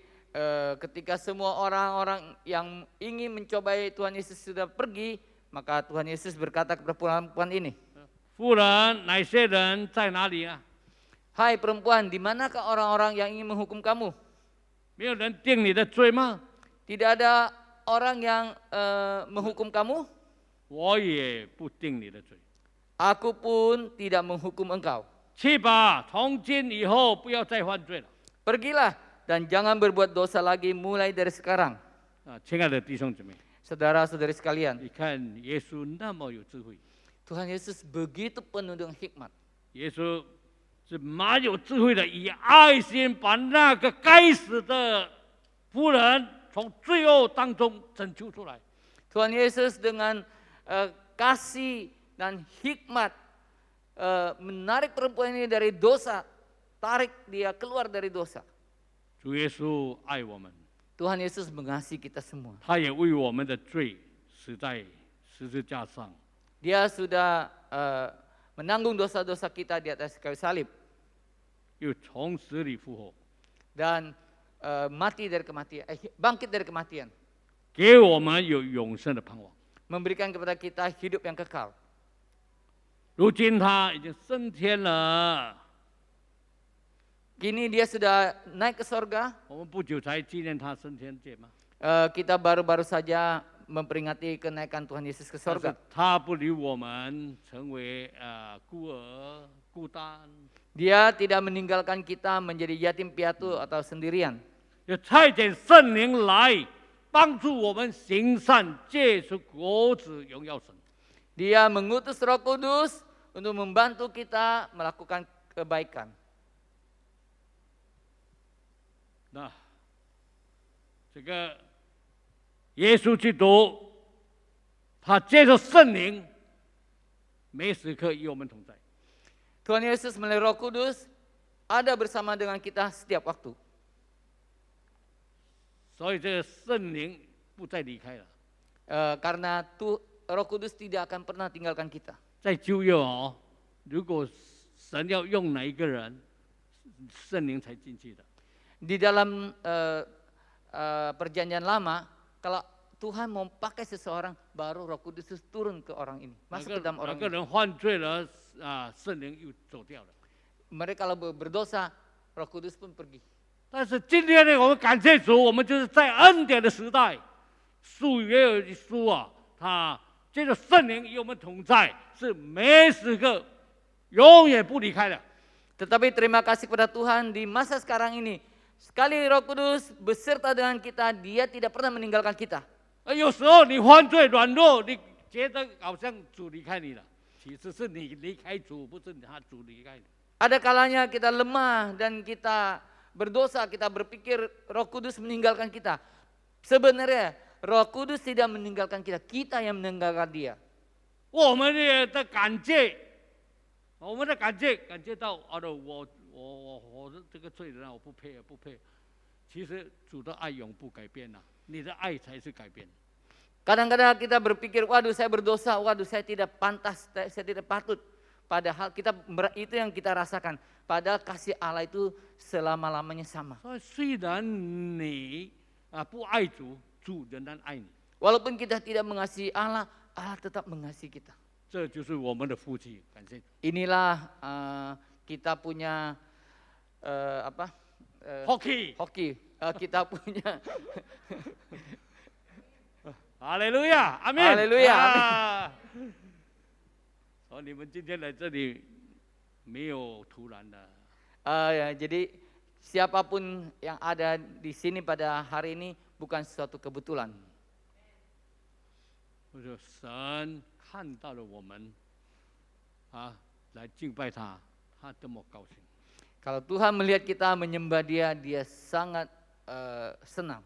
ketika semua orang-orang yang ingin mencobai Tuhan Yesus sudah pergi, maka Tuhan Yesus berkata kepada perempuan ini, 妇人，哪些人在哪里啊？ Hai perempuan, di manakah orang-orang yang ingin menghukum kamu? 没有人定你的罪吗？ Tidak ada orang yang menghukum kamu? 我也不定你的罪。 Aku pun tidak menghukum engkau. 去吧，从今以后不要再犯罪了。 Pergilah dan jangan berbuat dosa lagi mulai dari sekarang. 亲爱的弟兄姊妹， Saudara-saudari sekalian, 你看耶稣那么有智慧， Tuhan Yesus begitu penuh dengan hikmat. 耶稣是蛮有智慧的，以爱心把那个该死的妇人从罪恶当中拯救出来。 Tuhan Yesus dengan kasih dan hikmat menarik perempuan ini dari dosa, tarik dia keluar dari dosa. 主耶稣爱我们， Tuhan Yesus mengasihi kita semua. 他也为我们的罪死在十字架上。 Dia sudah menanggung dosa-dosa kita di atas kayu salib 又从死里复活， dan mati dari kematian, bangkit dari kematian, 给我们有永生的盼望。 memberikan kepada kita hidup yang kekal. 如今他已经升天了， Kini dia sudah naik ke sorga. 我们不久才纪念他升天节嘛。 Kita baru-baru saja memperingati kenaikan Tuhan Yesus ke 但是 sorga. 他不理我们成为孤儿孤单， Dia tidak meninggalkan kita menjadi yatim piatu atau sendirian. 也差遣圣灵来帮助我们行善，结出果子，荣耀神。 Dia mengutus Roh Kudus untuk membantu kita melakukan kebaikan. 那这个耶稣基督，他借着圣灵，每时刻与我们同在。 Tuhan Yesus melalui Roh Kudus ada bersama dengan kita setiap waktu. 所以这个圣灵不再离开了。 Karena Roh Kudus tidak akan pernah tinggalkan kita. 在旧约哦，如果神要用哪一个人，圣灵才进去的。 Di dalam perjanjian lama, kalau Tuhan mau pakai seseorang, baru Roh Kudus turun ke orang ini, 哪 masuk ke dalam 个 orang 人 ini. 犯罪了圣灵又走掉了。 Mereka kalau berdosa, Roh Kudus pun pergi. 但是今天呢，我们感谢主，我们就是在恩典的时代，书也有一书啊，他借着圣灵与我们同在，是每时刻永远不离开的。 Tetapi terima kasih kepada Tuhan di masa sekarang ini, sekali Roh Kudus beserta dengan kita, Dia tidak pernah meninggalkan kita. 有时候你犯罪软弱，你觉得好像主离开你了，其实是你离开主，不是他主离开你。 Ada kalanya kita lemah dan kita berdosa, kita berpikir Roh Kudus meninggalkan kita. Sebenarnya Roh Kudus tidak meninggalkan kita, kita yang meninggalkan Dia. 我们也的感谢，我们的感觉到我这个罪人啊，我不配。其实主的爱永不改变呐，你的爱才是改变。 Kadang-kadang kita berpikir, waduh saya berdosa, waduh saya tidak pantas, saya tidak patut. Padahal itu yang kita rasakan. Padahal kasih Allah itu selama-lamanya sama. 所以虽然你不爱主，主仍然爱你。 Walaupun kita tidak mengasihi Allah, Allah tetap mengasihi kita. 这就是我们的福气，感谢主。 Inilah kita punya Hockey， hoki. Kita punya 哈利路亚，阿门。哈利路亚啊你们今天来这里没有突然的， Jadi siapapun yang ada di sini pada hari ini bukan sesuatu kebetulan. 我说神看到了我们来敬拜他，他这么高兴。 Kalau Tuhan melihat kita menyembah Dia, Dia sangat senang.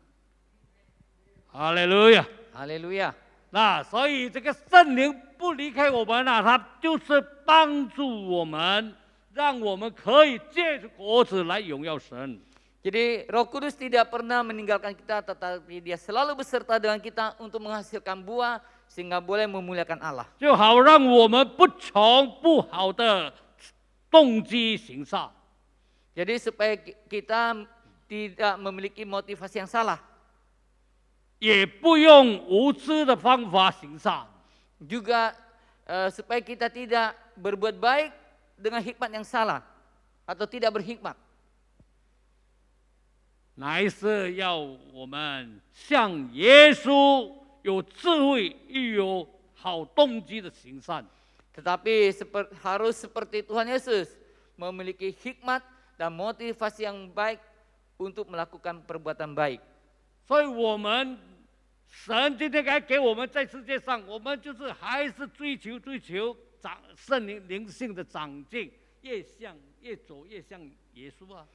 哈利路亚！ Haleluya. 那所以这个圣灵不离开我们他就是帮助我们，让我们可以结出果子来荣耀神。 Jadi Roh Kudus tidak pernah meninggalkan kita, tetapi Dia selalu beserta dengan kita untuk menghasilkan buah sehingga boleh memuliakan Allah. 就好让我们不从不好的动机行善。 Jadi supaya kita tidak memiliki motivasi yang salah. 也不用无知的方法行善。 Juga supaya kita tidak berbuat baik dengan hikmat yang salah atau tidak berhikmat. 乃是要我们像耶稣有智慧又有好动机的行善。 Tetapi harus seperti Tuhan Yesus, memiliki hikmat dan motivasi yang baik untuk melakukan perbuatan baik. 所以我们神今天还给我们在世界上，我们就是还是追求圣灵灵性的长进，越走越像耶稣啊。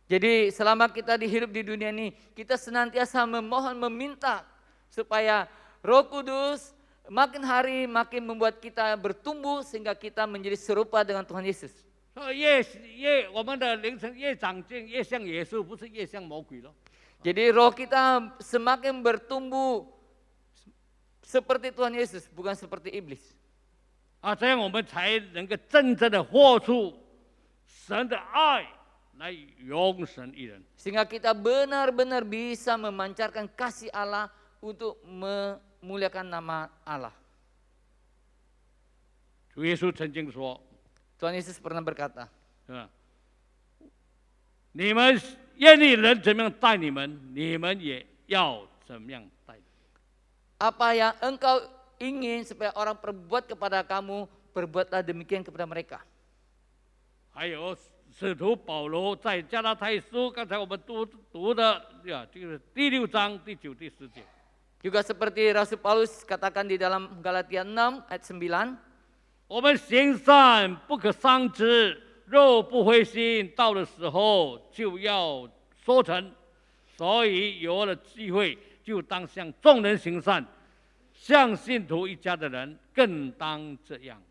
Jadi selama kita hidup di dunia ini, kita senantiasa memohon, meminta supaya Roh Kudus makin hari makin membuat kita bertumbuh sehingga kita menjadi serupa dengan Tuhan Yesus. 所以我们的灵性越长进，越像耶稣，不是越像魔鬼咯。 Jadi roh kita semakin bertumbuh seperti Tuhan Yesus, bukan seperti iblis. 这样我们才能够真正的活出神的爱来永神一人。 Sehingga kita benar-benar bisa memancarkan kasih Allah untuk memuliakan nama Allah. 主耶稣曾经说， Tuhan Yesus pernah berkata, 是吧？你们愿意人怎么样待你们，你们也要怎么样待。 apa yang engkau ingin supaya orang perbuat kepada kamu, perbuatlah demikian kepada mereka. 还有使徒保罗在加拉太书，刚才我们读的就是第6章第9、第10节。 Juga seperti Rasul Paulus katakan di dalam Galatia 6 ayat 9. 我们行善不可伤之，若不灰心，到的时候就要收成。所以有了机会，就当向众人行善，向信徒一家的人更当这样。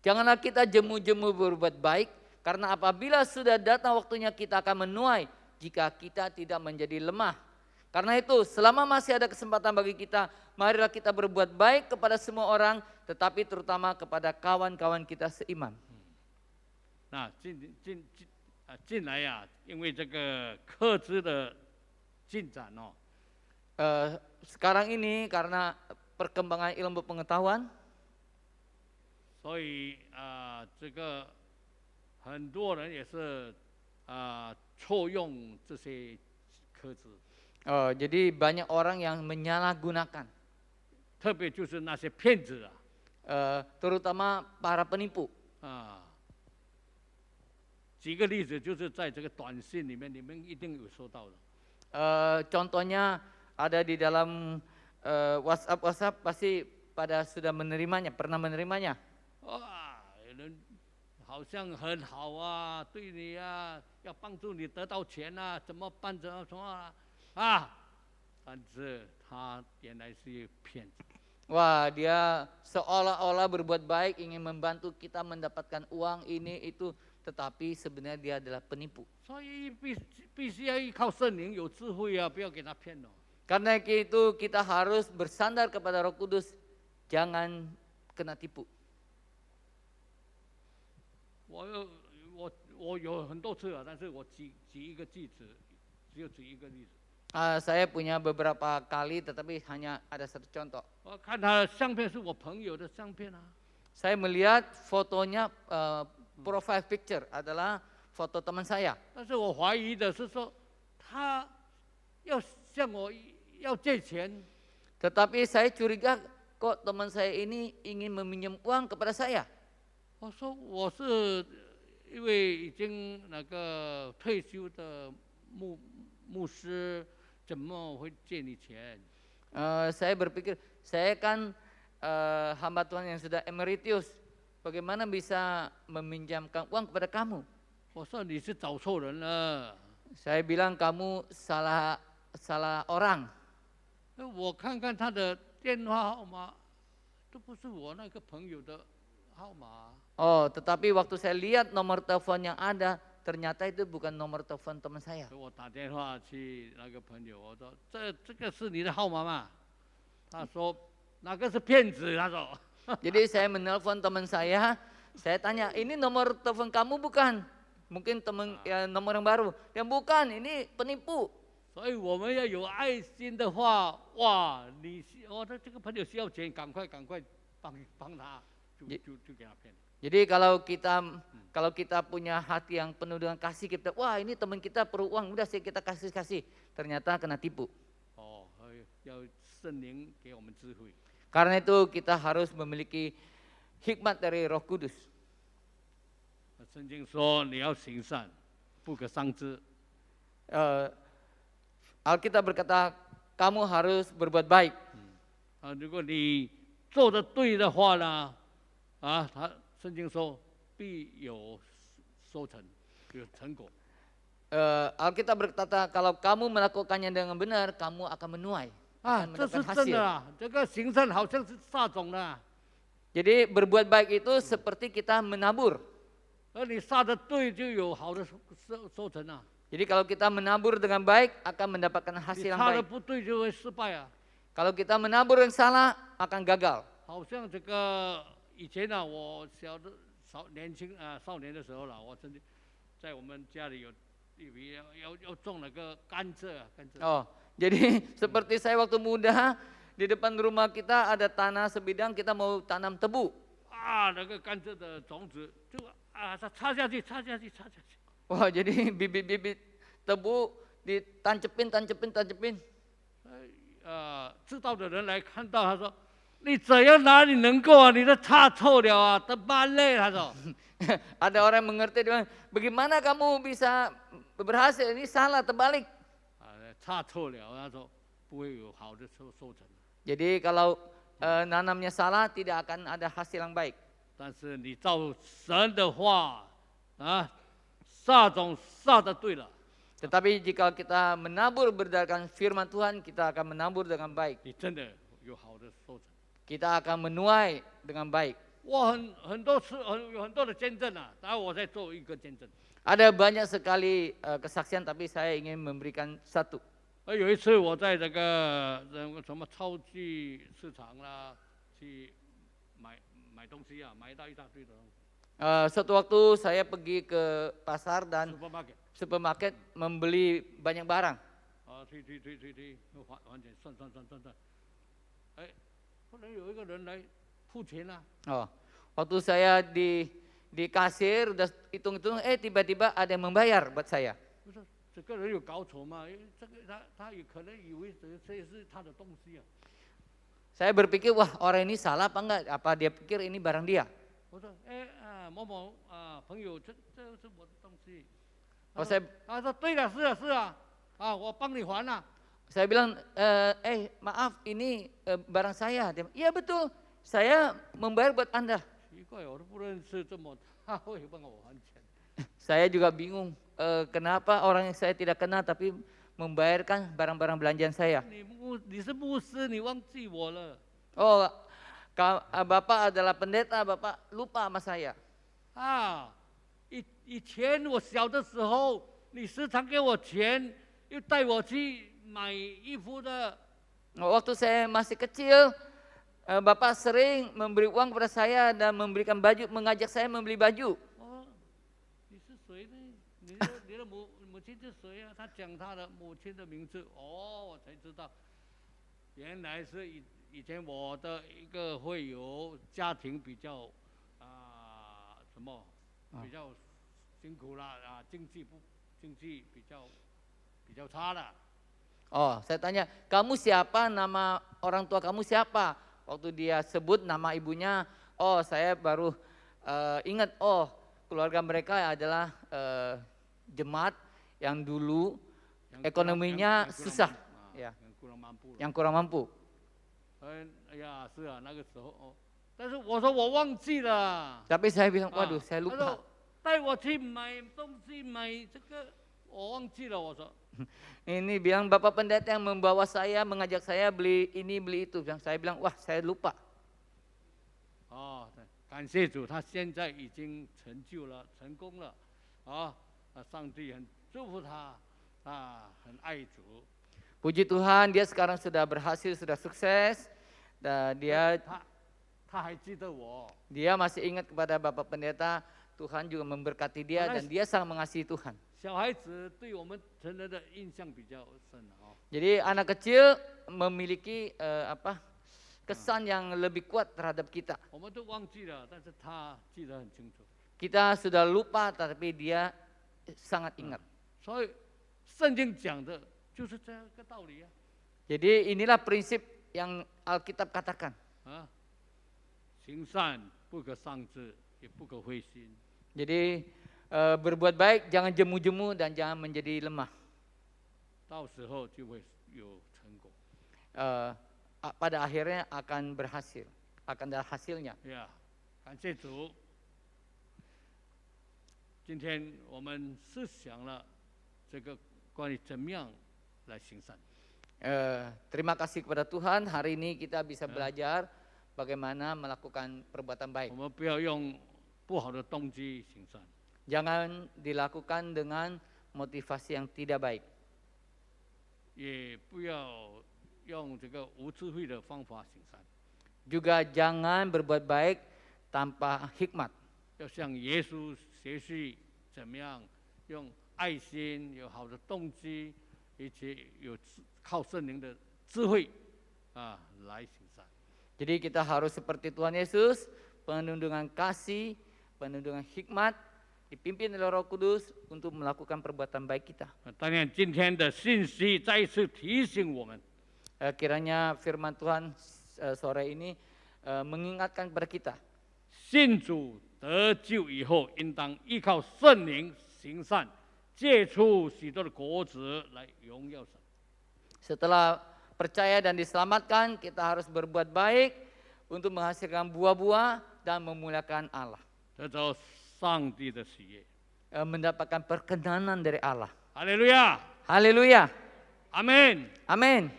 Janganlah kita jemu-jemu berbuat baik, karena apabila sudah datang waktunya kita akan menuai jika kita tidak menjadi lemah. Karena itu selama masih ada kesempatan bagi kita, marilah kita berbuat baik kepada semua orang, tetapi terutama kepada kawan-kawan kita seiman. 那近来呀，因为这个课资的进展哦， Sekarang ini karena perkembangan ilmu pengetahuan, 所以这个很多人也是错用这些课资。 jadi banyak orang yang menyalahgunakan, 特别就是那些骗子terutama para penipu. 举个例子，就是在这个短信里面，你们一定有收到的。 Contohnya ada di dalam WhatsApp pasti pada sudah menerimanya, pernah menerimanya. 有人好像很好啊，对你啊，要帮助你得到钱啊，怎么办？怎么但是他原来是骗子。 Wah, dia seolah-olah berbuat baik, ingin membantu kita mendapatkan uang ini itu, tetapi sebenarnya dia adalah penipu. 所以必须要依靠圣灵，有智慧啊，不要给他骗了。 Karena itu kita harus bersandar kepada Roh Kudus, jangan kena tipu. 我有很多次啊，但是我举一个例子，只有举一个例子。 Saya punya beberapa kali, tetapi hanya ada satu contoh. 我看他的相片是我朋友的相片啊。 Saya melihat fotonya, profile picture adalah foto teman saya. 但是我怀疑的是说，他要向我要借钱， Tetapi saya curiga kok teman saya ini ingin meminjam uang kepada saya. 我说我是一位已经那个退休的牧师，怎么会借你钱？ Saya berpikir, saya kan hamba Tuhan yang sudah emeritus, bagaimana bisa meminjamkan uang kepada kamu? 我说你是找错人了。 Saya bilang kamu salah orang. 我看看他的电话号码，都不是我那个朋友的号码。 Oh, tetapi waktu saya lihat nomor telepon yang ada, ternyata itu bukan nomor telepon teman saya. 所以我打电话去那个朋友，我说这个是你的号码吗？他说那个是骗子，他说。 Jadi saya menelpon teman saya tanya, ini nomor telepon kamu bukan? Mungkin nomor yang baru. Yang bukan, ini penipu. 所以我们要有爱心的话，哇，我的这个朋友需要钱，赶快帮他，就给他骗。 Jadi kalau kita punya hati yang penuh dengan kasih, kita wah ini teman kita perlu uang, udah kita kasih. Ternyata kena tipu. 哦，要圣灵给我们智慧。 Karena itu kita harus memiliki hikmat dari Roh Kudus. 圣经说你要行善，不可伤之。 Alkitab berkata kamu harus berbuat baik. 如果你做得对的话呢，圣经说必有收成，有成果。 Alkitab berkata kalau kamu melakukannya dengan benar, kamu akan menuai. 这是真的啊，这个行善好像是撒种的。 Jadi berbuat baik itu seperti kita menabur. 而你撒的对，就有好的收成啊。 Jadi kalau kita menabur dengan baik akan mendapatkan 你 hasil yang 撒的 baik. 不对就会失败啊。 Kalau kita menabur yang salah akan gagal. 好像这个以前呢，我少年的时候了，我曾经在我们家里有要种那个甘蔗。 Oh, jadi seperti saya waktu muda di depan rumah kita ada tanah sebidang, kita mau tanam tebu. 那个甘蔗的种子就它插下去。 Wah, jadi bibit-bibit tebu ditancepin. 知道的人来看到，他说：“你怎样哪里能够啊？你都插错了啊，都蛮累。”他说。 Ada orang yang mengerti, dia bilang, bagaimana kamu bisa berhasil? Ini salah, terbalik. 插错了，他说不会有好的收成。 Jadi kalau nanamnya salah, tidak akan ada hasil yang baik. 但是你照神的话撒种撒得对了， Tetapi jika kita menabur berdasarkan firman Tuhan, kita akan menabur dengan baik. 你真的有好的收成。 Kita akan menuai dengan baik. 我很多次有很多的见证啊，然后我再做一个见证。 Ada banyak sekali kesaksian, tapi saya ingin memberikan satu. 有一次我在这个什么超级市场啦，去买东西啊，买到一大堆的东西。 Suatu waktu saya pergi ke pasar dan supermarket supermarket membeli banyak barang. 推，还钱算，哎，后来有一个人来付钱啊。 Oh, waktu saya di kasir udah hitung-hitung, tiba-tiba ada yang membayar buat saya. 不是这个人有搞错吗？这个他有可能以为这是他的东西啊。 Saya berpikir, wah orang ini salah apa enggak? Apa dia pikir ini barang dia? 我说，某某朋友，这是我的东西。 Oh, saya 他说对了，是啊，我帮你还了。 Saya bilang, maaf ini barang saya. Dia, iya betul, saya membayar buat Anda. 奇怪，我都不认识这么，他会帮我还钱。 Saya juga bingung, kenapa orang yang saya tidak kenal tapi membayarkan barang-barang belanjaan saya. 你是牧师，你忘记我了。 Oh, Bapak adalah pendeta, Bapak lupa sama saya. 以前我小的时候，你时常给我钱，又带我去买衣服的。 Waktu saya masih kecil, Bapak sering memberi uang kepada saya dan memberikan baju, mengajak saya membeli baju. 你是谁呢？你的母亲是谁啊？他讲他的母亲的名字，我才知道，原来是以前我的一个会有家庭比较比较辛苦啦经济比较差的。 Oh, saya tanya, kamu siapa? Nama orang tua kamu siapa? Waktu dia sebut nama ibunya, oh saya baru ingat, oh keluarga mereka adalah jemaat yang dulu ekonominya susah, ya, yang kurang mampu. 哎呀，是啊，那个时候哦，但是我说我忘记了。 Tapi saya bilang, waduh, saya 他 lupa. 说带我去买东西，买这个，我忘记了。我说 Ini bilang Bapak Pendeta yang membawa saya, mengajak saya beli ini beli itu. Saya bilang, wah saya lupa. 哦，感谢主，他现在已经成就了，成功了，上帝很祝福他，很爱主。 Puji Tuhan, dia sekarang sudah berhasil, sudah sukses. Dan dia 他还记得我。 dia masih ingat kepada Bapak Pendeta. Tuhan juga memberkati dia dan dia sangat mengasihi Tuhan. 小孩子对我们成人的印象比较深哦。 Jadi anak kecil memiliki kesan yang lebih kuat terhadap kita. 我们都忘记了，但是他记得很清楚。 Kita sudah lupa, tapi dia sangat ingat. 所以圣经讲的就是这个道理啊。 Jadi inilah prinsip yang Alkitab katakan. 行善不可丧志，也不可灰心。 Jadi berbuat baik jangan jemu-jemu dan jangan menjadi lemah. 到时候就会有成果。 Pada akhirnya akan berhasil, akan ada hasilnya. 呀，感谢主。今天我们思想了这个关于怎么样来行善。 Terima kasih kepada Tuhan, hari ini kita bisa belajar bagaimana melakukan perbuatan baik. 我们不要用不好的动机行善。 Jangan dilakukan dengan motivasi yang tidak baik. 也不要用这个无智慧的方法行善。 Juga jangan berbuat baik tanpa hikmat. 要向耶稣学习怎么样用爱心、有好的动机，而且有靠圣灵的智慧来行善。 Jadi kita harus seperti Tuhan Yesus, penuh dengan kasih, penuh dengan hikmat, dipimpin oleh Roh Kudus untuk melakukan perbuatan baik kita. 当然，今天的信息再一次提醒我们， Kiranya firman Tuhan sore ini mengingatkan kepada kita. 信主得救以后，应当依靠圣灵行善，结出许多的果子来荣耀神。 Setelah percaya dan diselamatkan, kita harus berbuat baik untuk menghasilkan buah-buah dan memuliakan Allah. 得着上帝的喜悦。 Mendapatkan perkenanan dari Allah. 哈利路亚， Haleluya. 阿门。 Amin.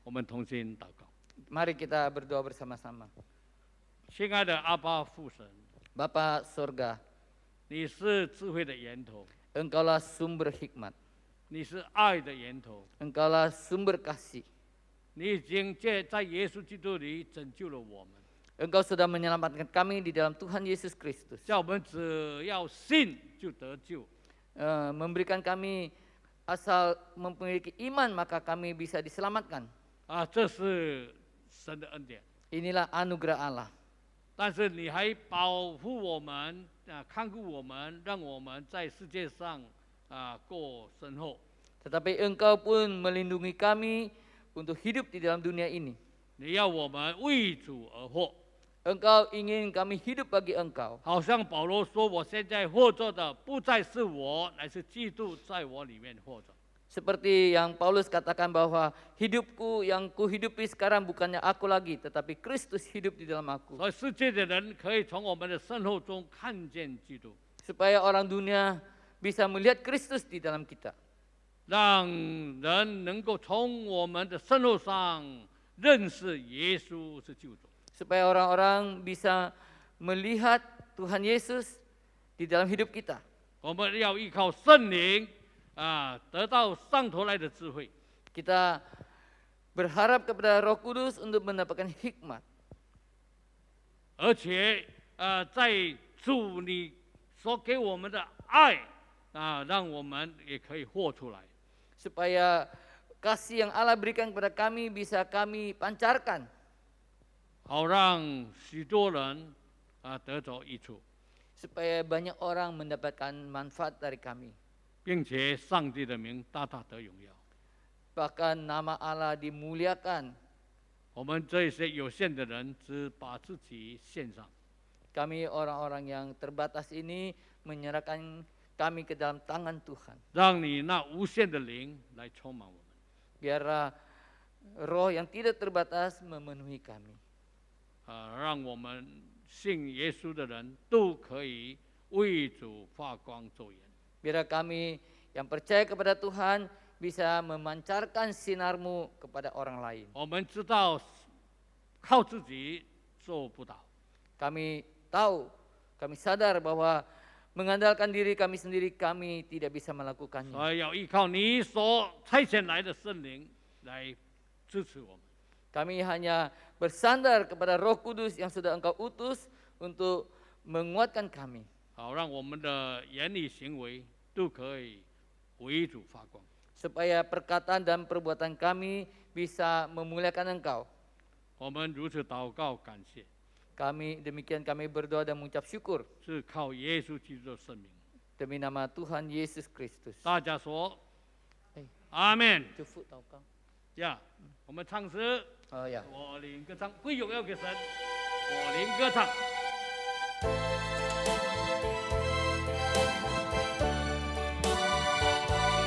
我们同心祷告， Mari kita berdoa bersama-sama. 亲爱的阿爸父神， Bapa surga, 你是智慧的源头， Engkaulah sumber hikmat, 你是爱的源头， Engkaulah sumber kasih. 你已经在耶稣基督里拯救了我们， Engkau sudah menyelamatkan kami di dalam Tuhan Yesus Kristus. 叫我们只要信就得救。 Memberikan kami asal memiliki iman maka kami bisa diselamatkan. 这是神的恩典。 Inilah anugerah Allah. 但是你还保护我们，看顾我们，让我们在世界上过生活。 Tetapi Engkau pun melindungi kami untuk hidup di dalam dunia ini. 你要我们为主而活， Engkau ingin kami hidup bagi Engkau. 好像保罗说：“我现在活着的不再是我，乃是基督在我里面活着。” Seperti yang Paulus katakan bahwa hidupku yang kuhidupi sekarang bukannya aku lagi, tetapi Kristus hidup di dalam aku. 所以世界的人可以从我们的生活中看见基督， Supaya orang dunia bisa melihat Kristus di dalam kita. 让人能够从我们的生活上认识耶稣是救主。 Supaya orang-orang bisa melihat Tuhan Yesus di dalam hidup kita. 我们要依靠圣灵得到上头来的智慧。 Kita berharap kepada Roh Kudus untuk mendapatkan hikmat. 而且在主你所给我们的爱让我们也可以活出来。 Supaya kasih yang Allah berikan kepada kami bisa kami pancarkan. 好让许多人得着益处， Supaya banyak orang mendapatkan manfaat dari kami. 并且上帝的名大大得荣耀。 Bahkan nama Allah dimuliakan. 我们这些有限的人只把自己献上， Kami orang-orang yang terbatas ini menyerahkan kami ke dalam tangan Tuhan. 让你那无限的灵来充满我们。 Biarlah roh yang tidak terbatas memenuhi kami. 让我们信耶稣的人都可以为主发光作盐。 Biarlah kami yang percaya kepada Tuhan bisa memancarkan sinarmu kepada orang lain. 我们知道靠自己做不到， Kami tahu, kami sadar bahwa mengandalkan diri kami sendiri kami tidak bisa melakukannya. 所以要依靠你所差遣来的圣灵来支持我们。 Kami hanya bersandar kepada Roh Kudus yang sudah Engkau utus untuk menguatkan kami. 好，让我们的言语行为都可以为主发光。 Supaya perkataan dan perbuatan kami bisa memuliakan Engkau. 我们如此祷告感谢， Demikian kami berdoa dan mengucap syukur 是靠耶稣基督的圣名。 demi nama Tuhan Yesus Kristus. 大家说哎阿门。 Cukup tahu kau? 呀，我们唱诗， Oh ya. 我灵歌唱，归荣耀给神，我灵歌唱。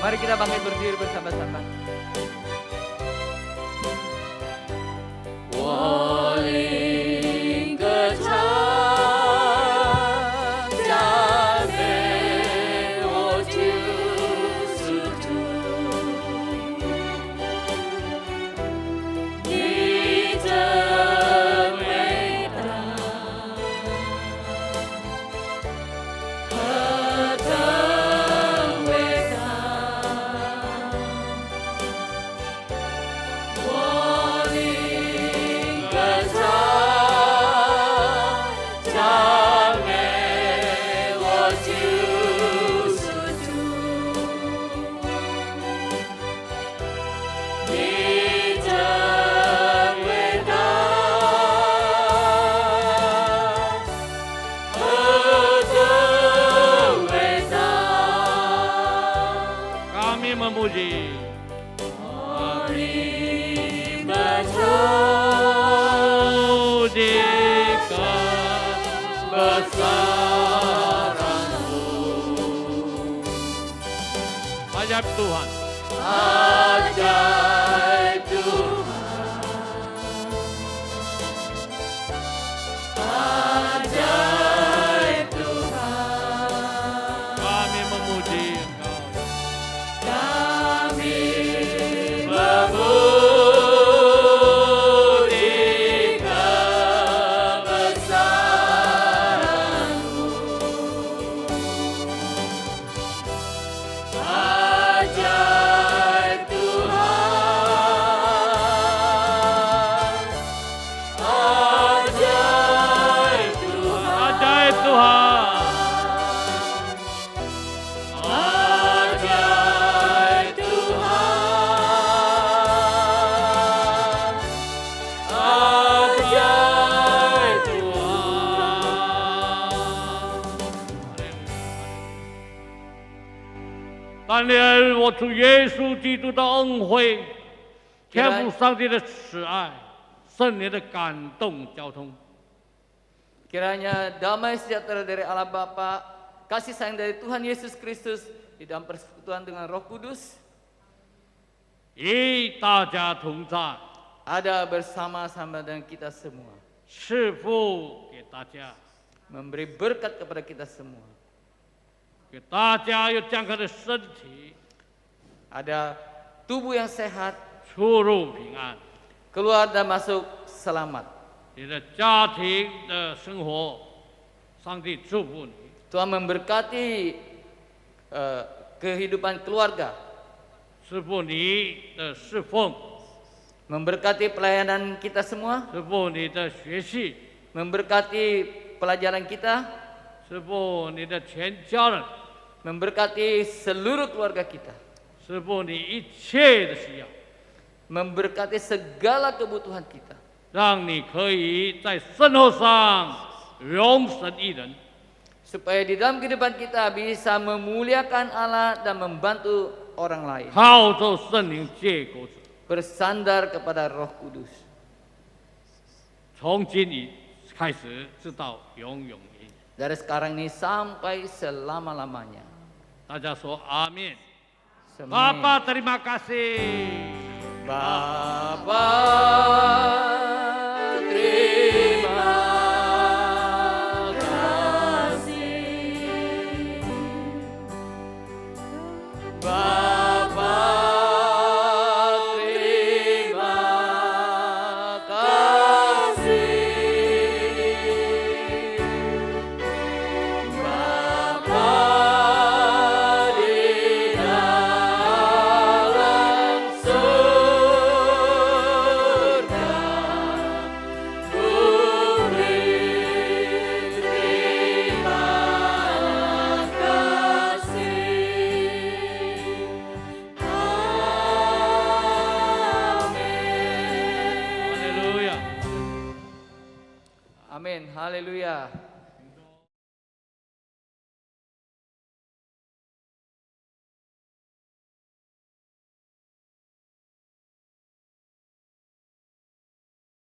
Mari kita bangkit berdiri bersama-sama. 我灵歌唱，赞美我救赎主，你真伟大，何等伟大！我灵歌唱，赞美我救赎主，你真伟大，何等伟大！ Kami memuji. 我灵歌唱。 Puji kebesaran-Mu. Ajaib Tuhan. Ajaib Tuhan, ajaib Tuhan, Kami memuji Engkau. kami memuji kebesaran-Mu. Ajaib Tuhan, ajaib Tuhan, Ajaib Tuhan. ajaib Tuhan, ajaib Tuhan. 但愿我主耶稣基督的恩惠、天父上帝的慈爱、圣灵的感动交通， Kiranya damai sejahtera dari Allah Bapa, kasih sayang dari Tuhan Yesus Kristus di dalam persekutuan dengan Roh Kudus 与大家同在， ada bersama-sama dengan kita semua, 赐福给大家， memberi berkat kepada kita semua. 给大家有健康的身体， Ada tubuh yang sehat, 出入平安， keluar dan masuk selamat. 你的家庭的生活，上帝祝福你， Tuhan memberkati kehidupan keluarga, 赐福你的侍奉， memberkati pelayanan kita semua, 赐福你的学习， memberkati pelajaran kita, 赐福你的全家人， memberkati seluruh keluarga kita, 赐福你一切的需要， memberkati segala kebutuhan kita, 让你可以在生活上容神一人， supaya di dalam kehidupan kita bisa memuliakan Allah dan membantu orang lain, 靠着圣灵结果子。 bersandar kepada Roh Kudus. 从今以开始直到永永远远。 Dari sekarang ini sampai selama-lamanya. 大家说阿门。 Semin. Bapa terima kasih. Bapa terima kasih. Bapa terima kasih. Bapa di dalam surga, beri terima kasih. Amin. Haleluya. Amin. Haleluya.